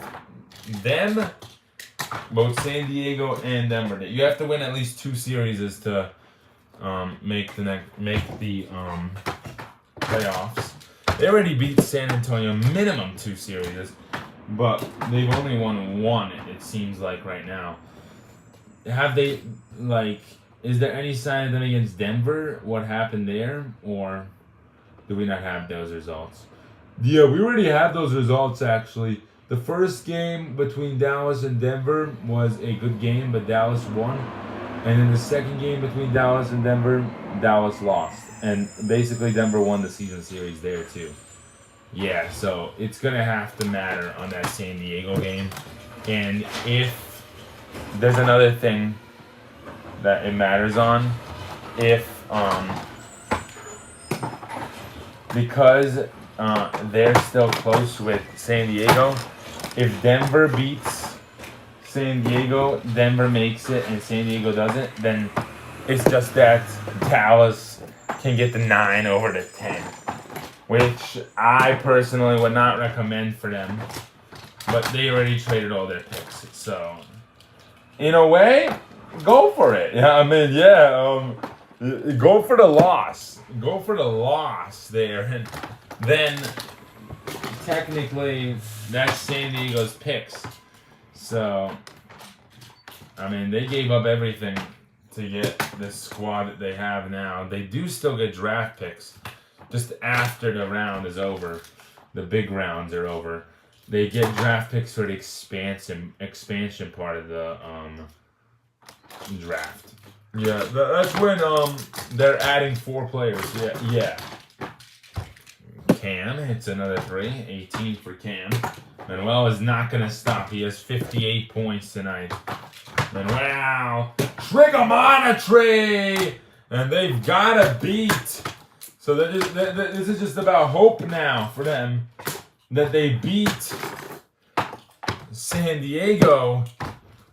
San Diego and Denver. You have to win at least 2 series to make the playoffs. They already beat San Antonio minimum 2 series, but they've only won 1. It seems like right now. Have they is there any sign of them against Denver? What happened there, or do we not have those results? Yeah, we already have those results actually. The first game between Dallas and Denver was a good game, but Dallas won. And in the second game between Dallas and Denver, Dallas lost. And basically Denver won the season series there too. Yeah, so it's going to have to matter on that San Diego game. And if there's another thing that it matters on, because they're still close with San Diego, if Denver beats San Diego, Denver makes it, and San Diego doesn't, then it's just that Dallas can get the 9 over the 10, which I personally would not recommend for them. But they already traded all their picks, so in a way, go for it. Yeah, I mean, go for the loss. Go for the loss there, and then technically that's San Diego's picks. So, I mean, they gave up everything to get this squad that they have now. They do still get draft picks just after the round is over. The big rounds are over. They get draft picks for the expansion part of the draft. Yeah, that's when they're adding 4 players. Yeah. Cam, it's another 3. 18 for Cam. Manuel is not going to stop. He has 58 points tonight. Manuel, trigonometry! And they've got to beat. So this is just about hope now for them that they beat San Diego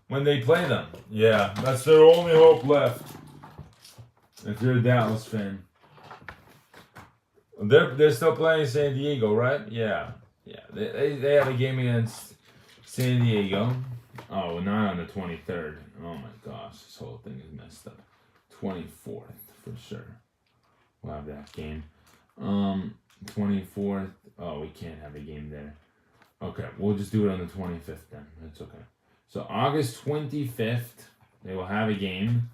when they play them. Yeah, that's their only hope left. If you're a Dallas fan. They're still playing San Diego, right? Yeah. They have a game against San Diego. Oh, not on the 23rd. Oh my gosh, this whole thing is messed up. 24th for sure. We'll have that game. 24th. Oh, we can't have a game there. Okay, we'll just do it on the 25th then. That's okay. So August 25th, they will have a game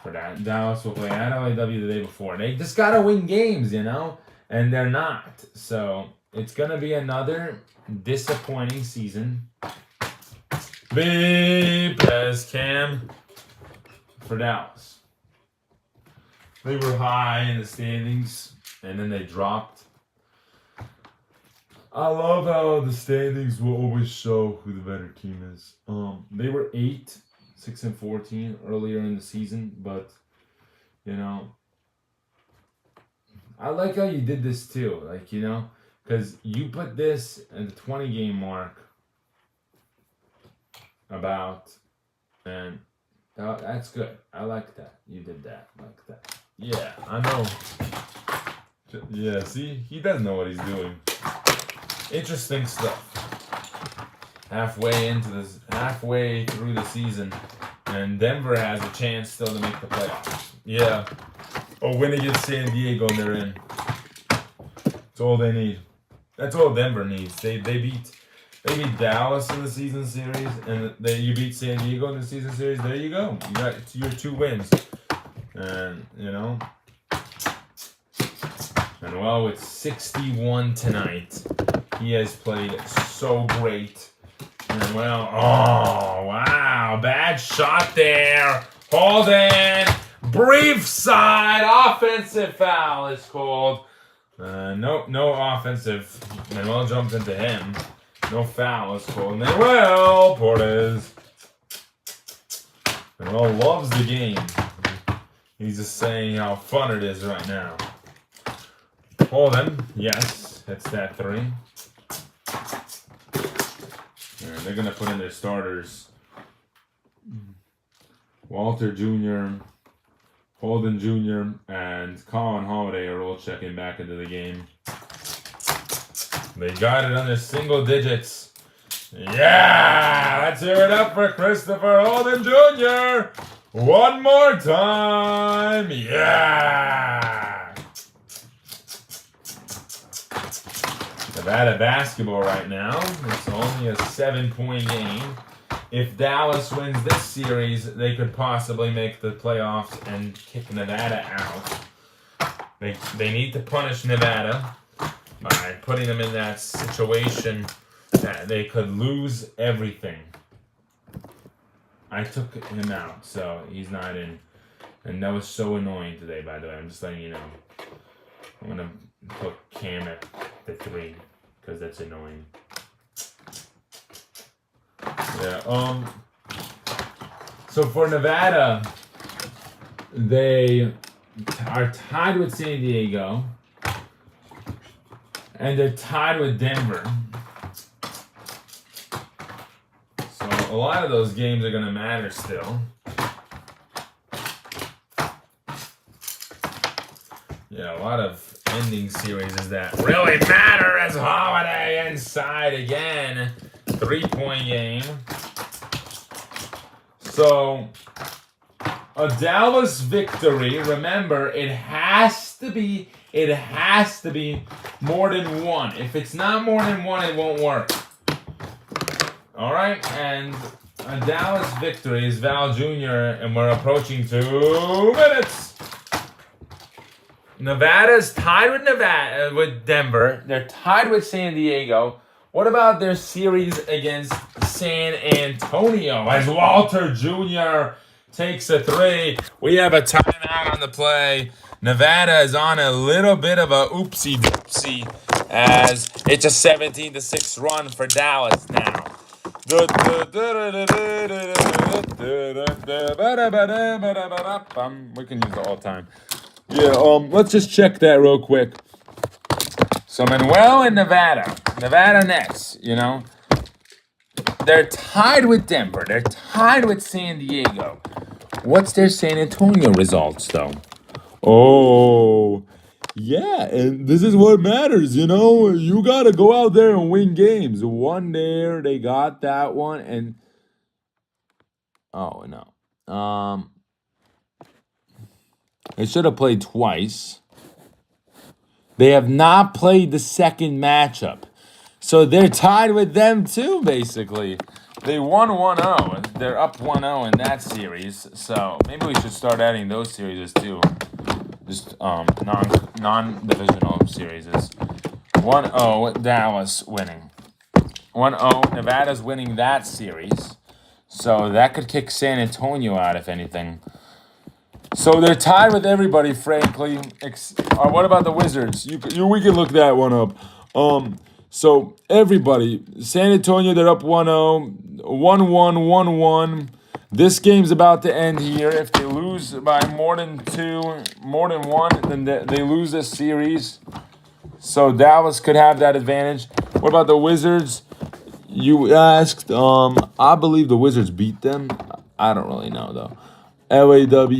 for that. Dallas will play at LAW the day before. They just gotta win games, you know? And they're not. So it's gonna be another disappointing season. Beep as Cam for Dallas. They were high in the standings, and then they dropped. I love how the standings will always show who the better team is. They were 8, 6 and 14 earlier in the season, but you know, I like how you did this too. Like, you know, because you put this at the 20 game mark about, and that's good. I like that. You did that. Like that. Yeah, I know. Yeah, see, he doesn't know what he's doing. Interesting stuff. Halfway through the season, and Denver has a chance still to make the playoffs. Yeah, or win against San Diego and they're in. That's all they need. That's all Denver needs. They beat Dallas in the season series, and you beat San Diego in the season series. There you go. You got your 2 wins, and you know. And well, with 61 tonight, he has played so great. And well, oh, wow. Bad shot there. Holden. Brief side. Offensive foul is called. No offensive. Manuel jumped into him. No foul is called. Manuel Portes. Manuel loves the game. He's just saying how fun it is right now. Holden, yes, that's that 3. Yeah, they're going to put in their starters. Walter Jr., Holden Jr., and Colin Holiday are all checking back into the game. They got it under single digits. Yeah! Let's hear it up for Christopher Holden Jr. One more time. Yeah! Nevada basketball right now. It's only a 7-point game. If Dallas wins this series, they could possibly make the playoffs and kick Nevada out. They need to punish Nevada by putting them in that situation that they could lose everything. I took him out, so he's not in. And that was so annoying today, by the way. I'm just letting you know. I'm going to put Cam at the 3 because that's annoying. Yeah. So for Nevada, they are tied with San Diego, and they're tied with Denver. a lot of those games are going to matter still. Yeah, a lot of ending series that really matter as Holiday inside again. 3-point game. So, a Dallas victory, remember, it has to be more than one. If it's not more than one, it won't work. All right, and a Dallas victory is Val Jr., and we're approaching 2 minutes. Nevada's tied with Denver. They're tied with San Diego. What about their series against San Antonio? As Walter Jr. takes a 3. We have a timeout on the play. Nevada is on a little bit of a oopsie-doopsie as it's a 17-6 run for Dallas now. We can use the all time. Yeah, let's just check that real quick. So Manuel and Nevada next, you know. They're tied with Denver. They're tied with San Diego. What's their San Antonio results, though? Oh, yeah, and this is what matters, you know. You got to go out there and win games. One there, they got that one, and... Oh, no. They should have played twice. They have not played the second matchup. So they're tied with them too, basically. They won 1-0. They're up 1-0 in that series. So maybe we should start adding those series too. Just non-divisional series. 1-0 Dallas winning. 1-0 Nevada's winning that series. So that could kick San Antonio out, if anything. So they're tied with everybody, frankly. What about the Wizards? We can look that one up. So everybody, San Antonio, they're up 1-0, 1-1, 1-1. This game's about to end here. If they lose by more than one, then they lose this series. So Dallas could have that advantage. What about the Wizards? You asked. I believe the Wizards beat them. I don't really know, though. LAW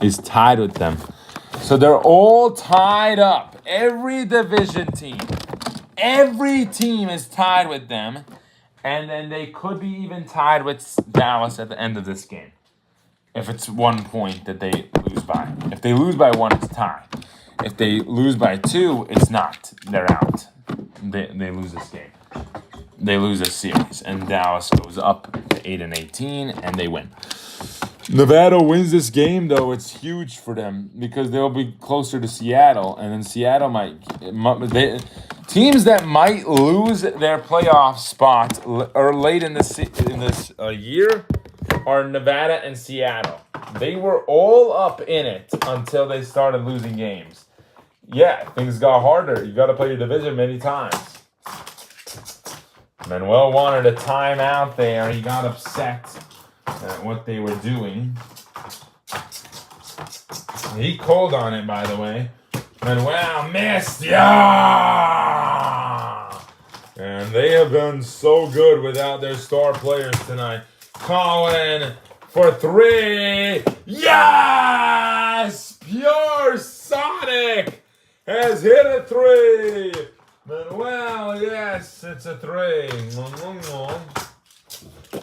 is tied with them. So they're all tied up. Every division team. Every team is tied with them. And then they could be even tied with Dallas at the end of this game. If it's 1 point that they lose by. If they lose by 1, it's tied. If they lose by 2, it's not. They're out. They lose this game. They lose a series, and Dallas goes up to 8-18, and they win. Nevada wins this game, though. It's huge for them because they'll be closer to Seattle, and then Seattle teams that might lose their playoff spot or late in this year are Nevada and Seattle. They were all up in it until they started losing games. Yeah, things got harder. You got to play your division many times. Manuel wanted a timeout there. He got upset at what they were doing. He called on it, by the way. Manuel missed. Yeah! And they have been so good without their star players tonight. Colin for 3. Yes! Pure Sonic has hit a 3. Manuel, yes, it's a 3.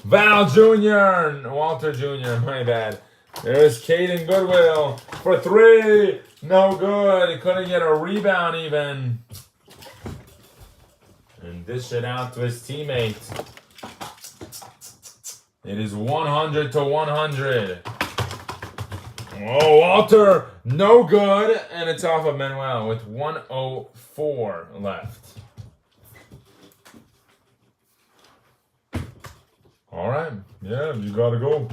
Val Jr., Walter Jr., my bad. There's Caden Goodwill for 3. No good. He couldn't get a rebound even. And dish it out to his teammate. It is 100-100. Oh, Walter, no good. And it's off of Manuel with 1:04 left. All right. Yeah, you got to go.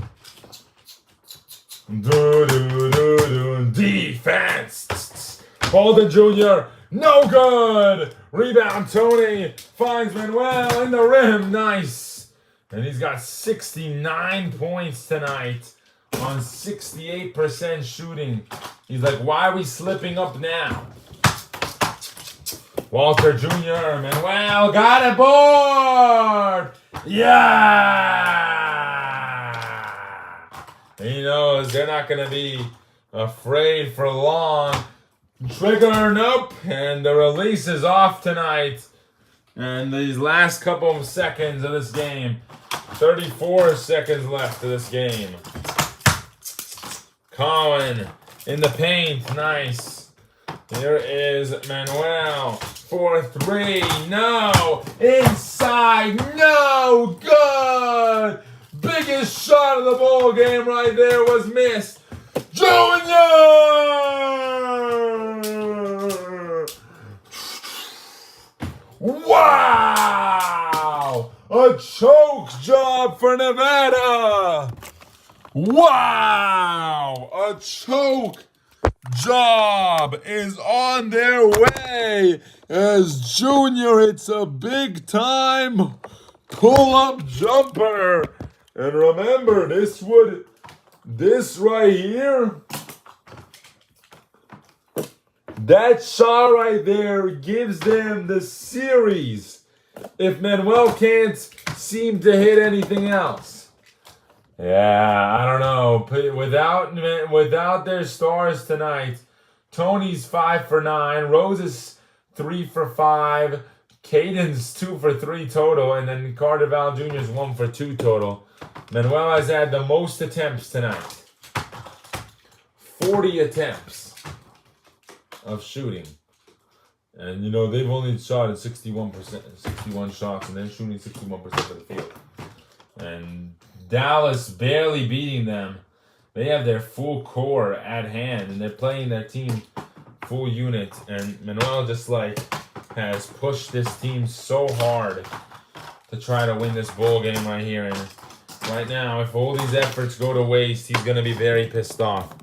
Defense. Holden Jr., no good. Rebound, Tony finds Manuel in the rim. Nice. And he's got 69 points tonight on 68% shooting. He's like, why are we slipping up now? Walter Jr. Manuel got a board. Yeah. He knows they're not going to be afraid for long. Trigger, nope. And the release is off tonight. And these last couple of seconds of this game. 34 seconds left of this game. Colin in the paint. Nice. Here is Manuel for three. No. Inside. No. Good. Biggest shot of the ball game right there was missed. Junior! Wow! A choke job for Nevada! Wow! A choke job is on their way as Junior hits a big time pull-up jumper. And remember, this right here, that shot right there gives them the series if Manuel can't seem to hit anything else. Yeah, I don't know. Without their stars tonight, Tony's 5 for 9, Rose is 3 for 5, Caden's 2 for 3 total, and then Carter Val Jr. is 1 for 2 total. Manuel has had the most attempts tonight. 40 attempts of shooting. And, you know, they've only shot at 61%, 61 shots, and they're shooting 61% of the field. And Dallas barely beating them. They have their full core at hand, and they're playing their team full unit. And Manuel just, has pushed this team so hard to try to win this bowl game right here. And right now, if all these efforts go to waste, he's going to be very pissed off.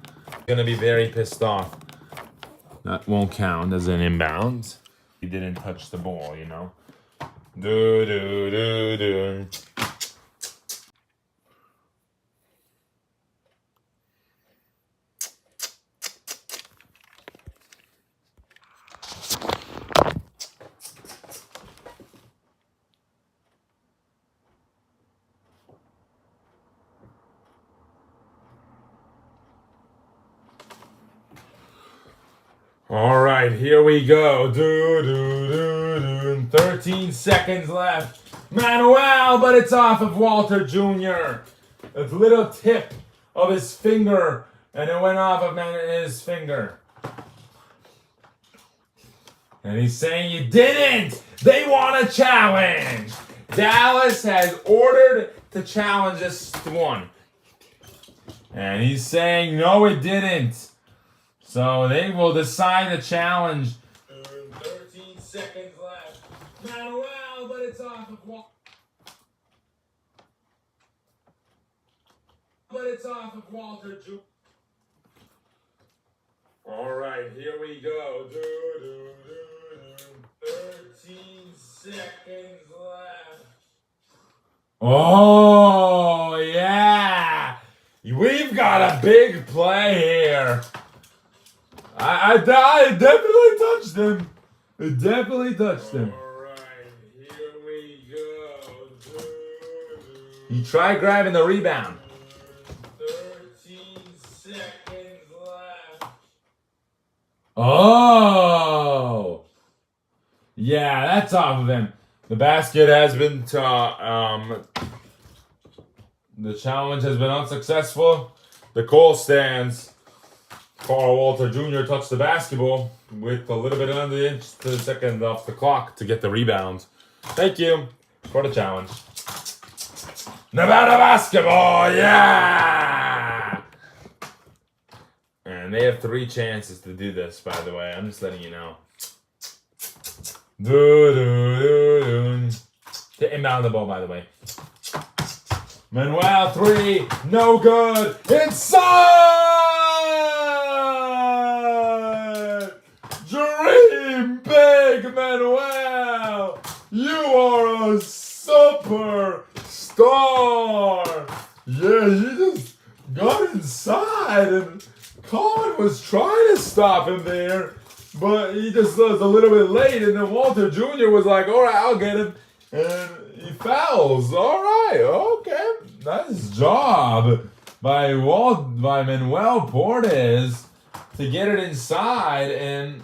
That won't count as an inbound. He didn't touch the ball, you know. Do, do, do, do. All right, here we go. 13 seconds left. Manuel, but it's off of Walter Jr. A little tip of his finger, and it went off of his finger. And he's saying you didn't. They want a challenge. Dallas has ordered to challenge this one. And he's saying, no, it didn't. So they will decide the challenge. 13 seconds left. Manuel, but it's off of Walter Jr. All right, here we go. 13 seconds left. Oh, yeah. We've got a big play here. I definitely touched him. It definitely touched him. All right, here we go. He tried grabbing the rebound. 13 seconds left. Oh! Yeah, that's off of him. The basket has been, the challenge has been unsuccessful. The call stands. Carl Walter Jr. touched the basketball with a little bit under the inch to the second off the clock to get the rebound. Thank you for the challenge. Nevada basketball, yeah! And they have 3 chances to do this, by the way. I'm just letting you know. To inbound the ball, by the way. Manuel, 3, no good. Inside! Dream big, Manuel! You are a superstar! Yeah, you just got inside, and Colin was trying to stop him there. but he just was a little bit late, and then Walter Jr. was like, all right, I'll get him. And he fouls. All right, okay. Nice job by Manuel Portes to get it inside and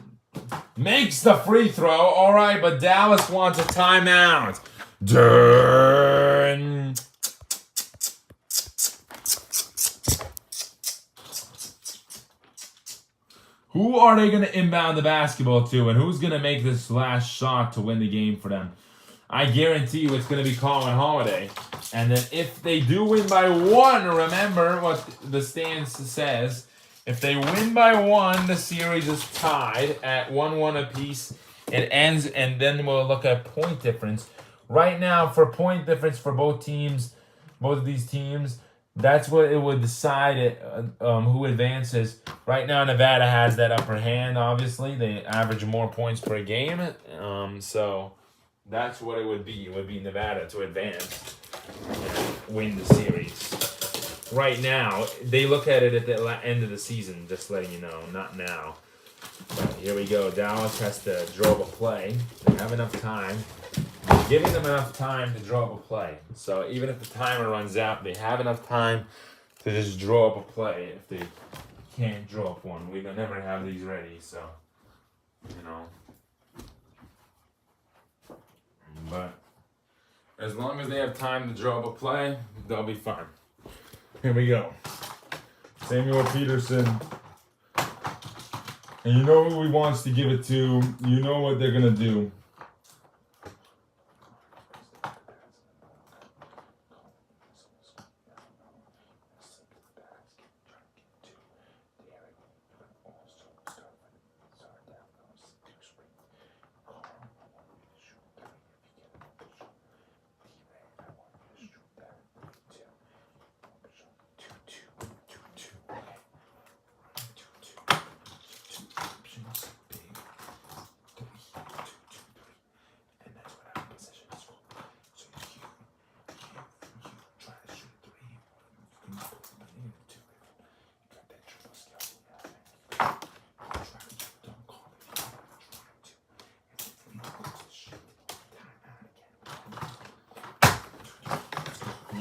makes the free throw. All right, but Dallas wants a timeout. Dern. Who are they going to inbound the basketball to, and who's going to make this last shot to win the game for them? I guarantee you it's going to be Colin Holiday. And then if they do win by one, remember what the stance says. If they win by one, the series is tied at 1-1 apiece. It ends, and then we'll look at point difference. Right now, for point difference for both of these teams, that's what it would decide who advances. Right now, Nevada has that upper hand, obviously. They average more points per game. So that's what it would be. It would be Nevada to advance and win the series. Right now, they look at it at the end of the season, just letting you know, not now. But here we go. Dallas has to draw up a play. They have enough time. Giving them enough time to draw up a play. So even if the timer runs out, they have enough time to just draw up a play if they can't draw up one. We never have these ready, so, you know. But as long as they have time to draw up a play, they'll be fine. Here we go. Samuel Peterson. And you know who he wants to give it to. You know what they're going to do.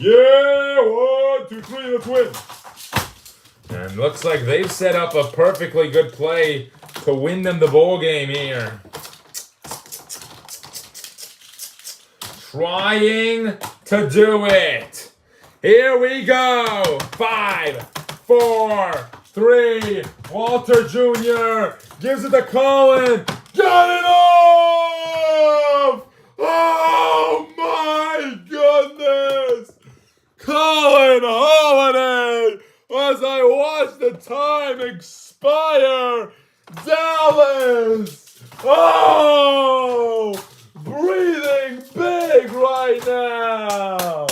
Yeah, 1, 2, 3, let's win. And looks like they've set up a perfectly good play to win them the ball game here. Trying to do it. Here we go. 5, 4, 3. Walter Jr. gives it to Colin. Got it off! Oh my goodness! Colin Holiday, as I watch the time expire. Dallas! Oh! Breathing big right now!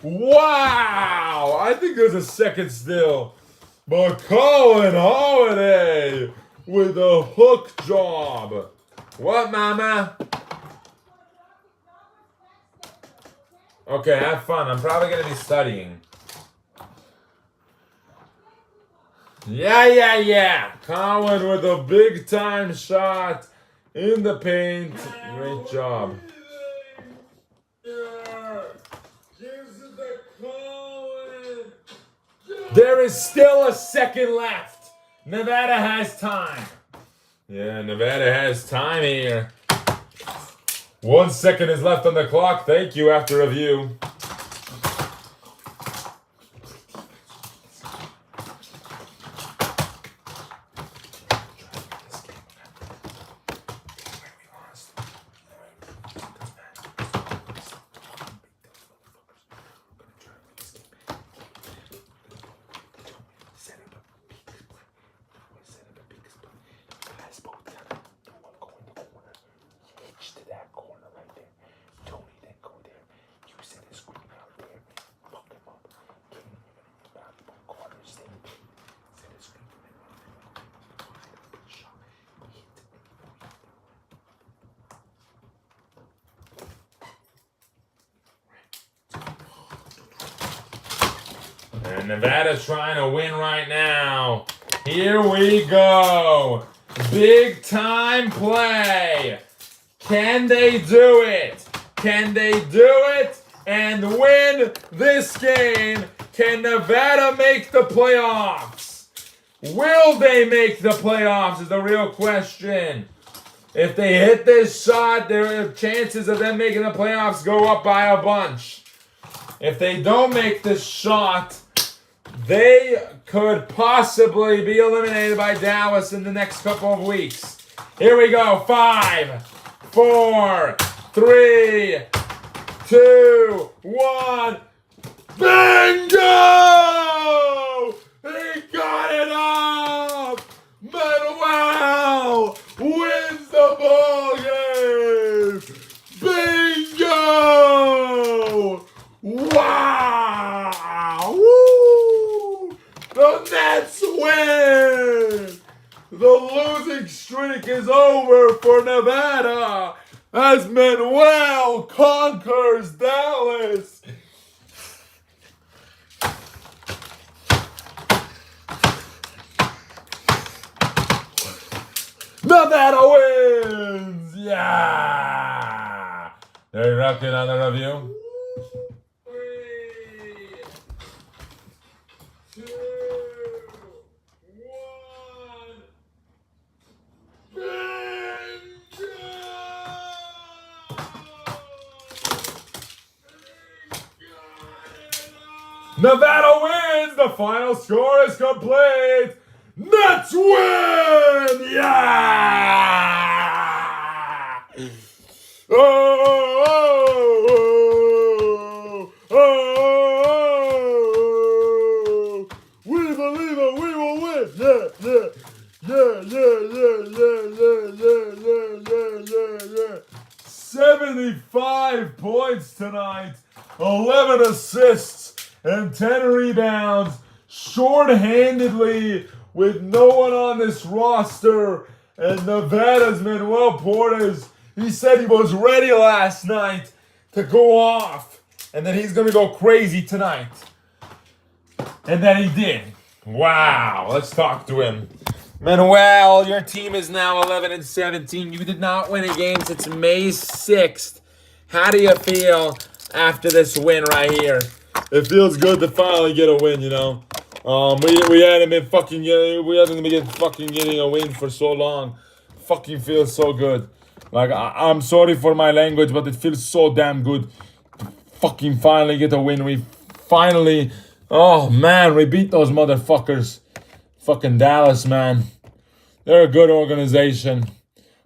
Wow! I think there's a second still. But Colin Holiday with a hook job. What, mama? Okay, have fun. I'm probably going to be studying. Yeah. Colin with a big time shot in the paint. Great job. There is still a second left. Nevada has time. Yeah, Nevada has time here. 1 second is left on the clock. Thank you after review. And Nevada's trying to win right now. Here we go. Big time play. Can they do it? Can they do it and win this game? Can Nevada make the playoffs? Will they make the playoffs is the real question. If they hit this shot, their chances of them making the playoffs go up by a bunch. If they don't make this shot, they could possibly be eliminated by Dallas in the next couple of weeks. Here we go. 5, 4, 3, 2, 1. Bingo! He got it up! Manuel wins the ball game! Bingo! Wow! Woo! The Nets win! The losing streak is over for Nevada as Manuel conquers Dallas. Nevada wins! Yeah! They're rocking on the review. 3, 2, 1. Nevada wins! The final score is complete! Nets win! Yeah! Oh, oh, oh, oh, we believe it, we will win! Yeah, yeah, yeah, yeah, yeah, yeah, yeah, yeah, yeah, yeah. 75 points tonight, 11 assists, and 10 rebounds, short-handedly, with no one on this roster, and Nevada's Manuel Portes, he said he was ready last night to go off, and that he's going to go crazy tonight. And then he did. Wow, let's talk to him. Manuel, your team is now 11-17. You did not win a game since May 6th. How do you feel after this win right here? It feels good to finally get a win, you know. We hadn't been getting a win for so long. Fucking feels so good. Like I'm sorry for my language, but it feels so damn good to fucking finally get a win. We finally, oh man, we beat those motherfuckers. Fucking Dallas, man. They're a good organization.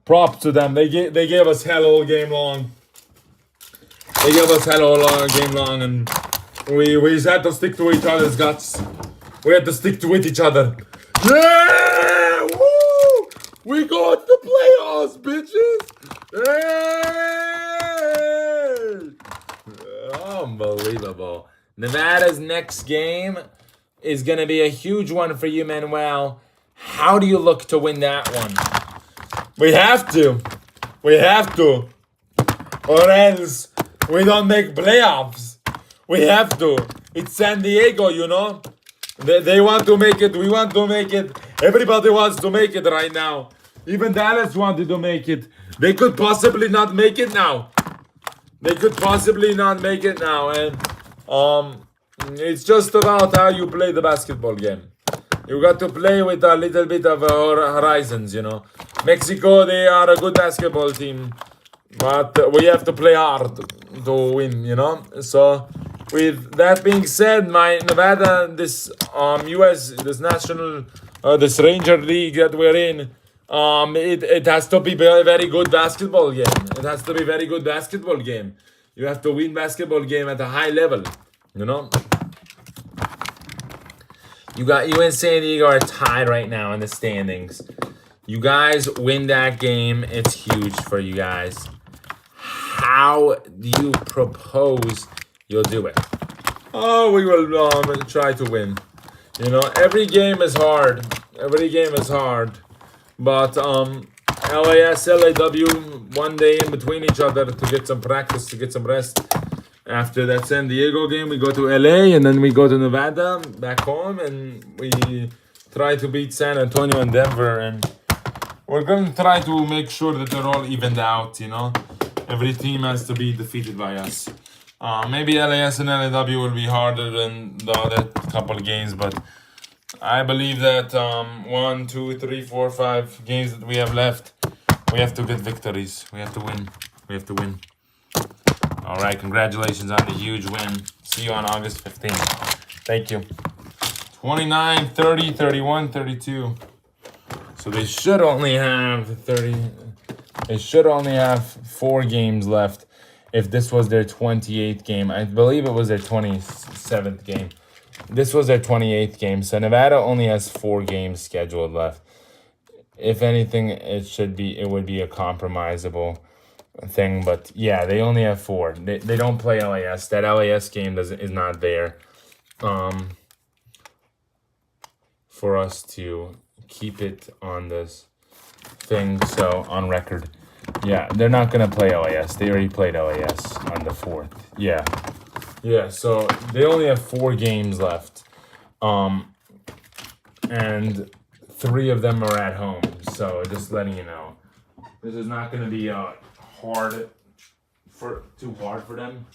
Props to them. They gave us hell all game long. They gave us hell all game long, and we just had to stick to each other's guts. We had to stick to each other. Yeah! Woo! We go to the playoffs, bitches! Hey! Unbelievable. Nevada's next game is going to be a huge one for you, Manuel. How do you look to win that one? We have to. We have to. Or else we don't make playoffs. We have to. It's San Diego, you know. They want to make it. We want to make it. Everybody wants to make it right now. Even Dallas wanted to make it. They could possibly not make it now. They could possibly not make it now. And it's just about how you play the basketball game. You got to play with a little bit of horizons, you know. Mexico, they are a good basketball team. But we have to play hard to win, you know. So with that being said, my Nevada, this US, this national, this Ranger League that we're in, it has to be a very good basketball game. It has to be a very good basketball game. You have to win basketball game at a high level, you know. You and San Diego are tied right now in the standings. You guys win that game, it's huge for you guys. How do you propose you'll do it? Oh, we will try to win. You know, every game is hard. Every game is hard. But LAS, LAW, one day in between each other to get some practice, to get some rest. After that San Diego game, we go to LA, and then we go to Nevada, back home, and we try to beat San Antonio and Denver. And we're gonna try to make sure that they're all evened out. You know, every team has to be defeated by us. Maybe LAS and LAW will be harder than the other couple of games, but I believe that 1, 2, 3, 4, 5 games that we have left, we have to get victories. We have to win. We have to win. All right, congratulations on the huge win. See you on August 15th. Thank you. 29, 30, 31, 32. So they should only have 30. They should only have 4 games left. If this was their 28th game, I believe it was their 27th game. This was their 28th game. So Nevada only has 4 games scheduled left. If anything, it would be a compromisable thing. But yeah, they only have 4. They don't play LAS. That LAS game is not there. For us to keep it on this thing, so on record. Yeah, they're not gonna play LAS. They already played LAS on the 4th. Yeah. So they only have 4 games left, and 3 of them are at home. So just letting you know, this is not gonna be too hard for them.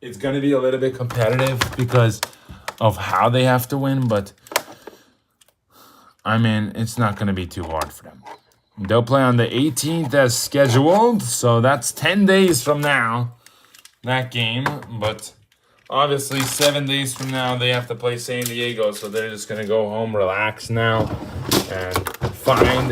It's gonna be a little bit competitive because of how they have to win, but I mean, it's not going to be too hard for them. They'll play on the 18th as scheduled, so that's 10 days from now, that game. But obviously, 7 days from now, they have to play San Diego, so they're just going to go home, relax now, and find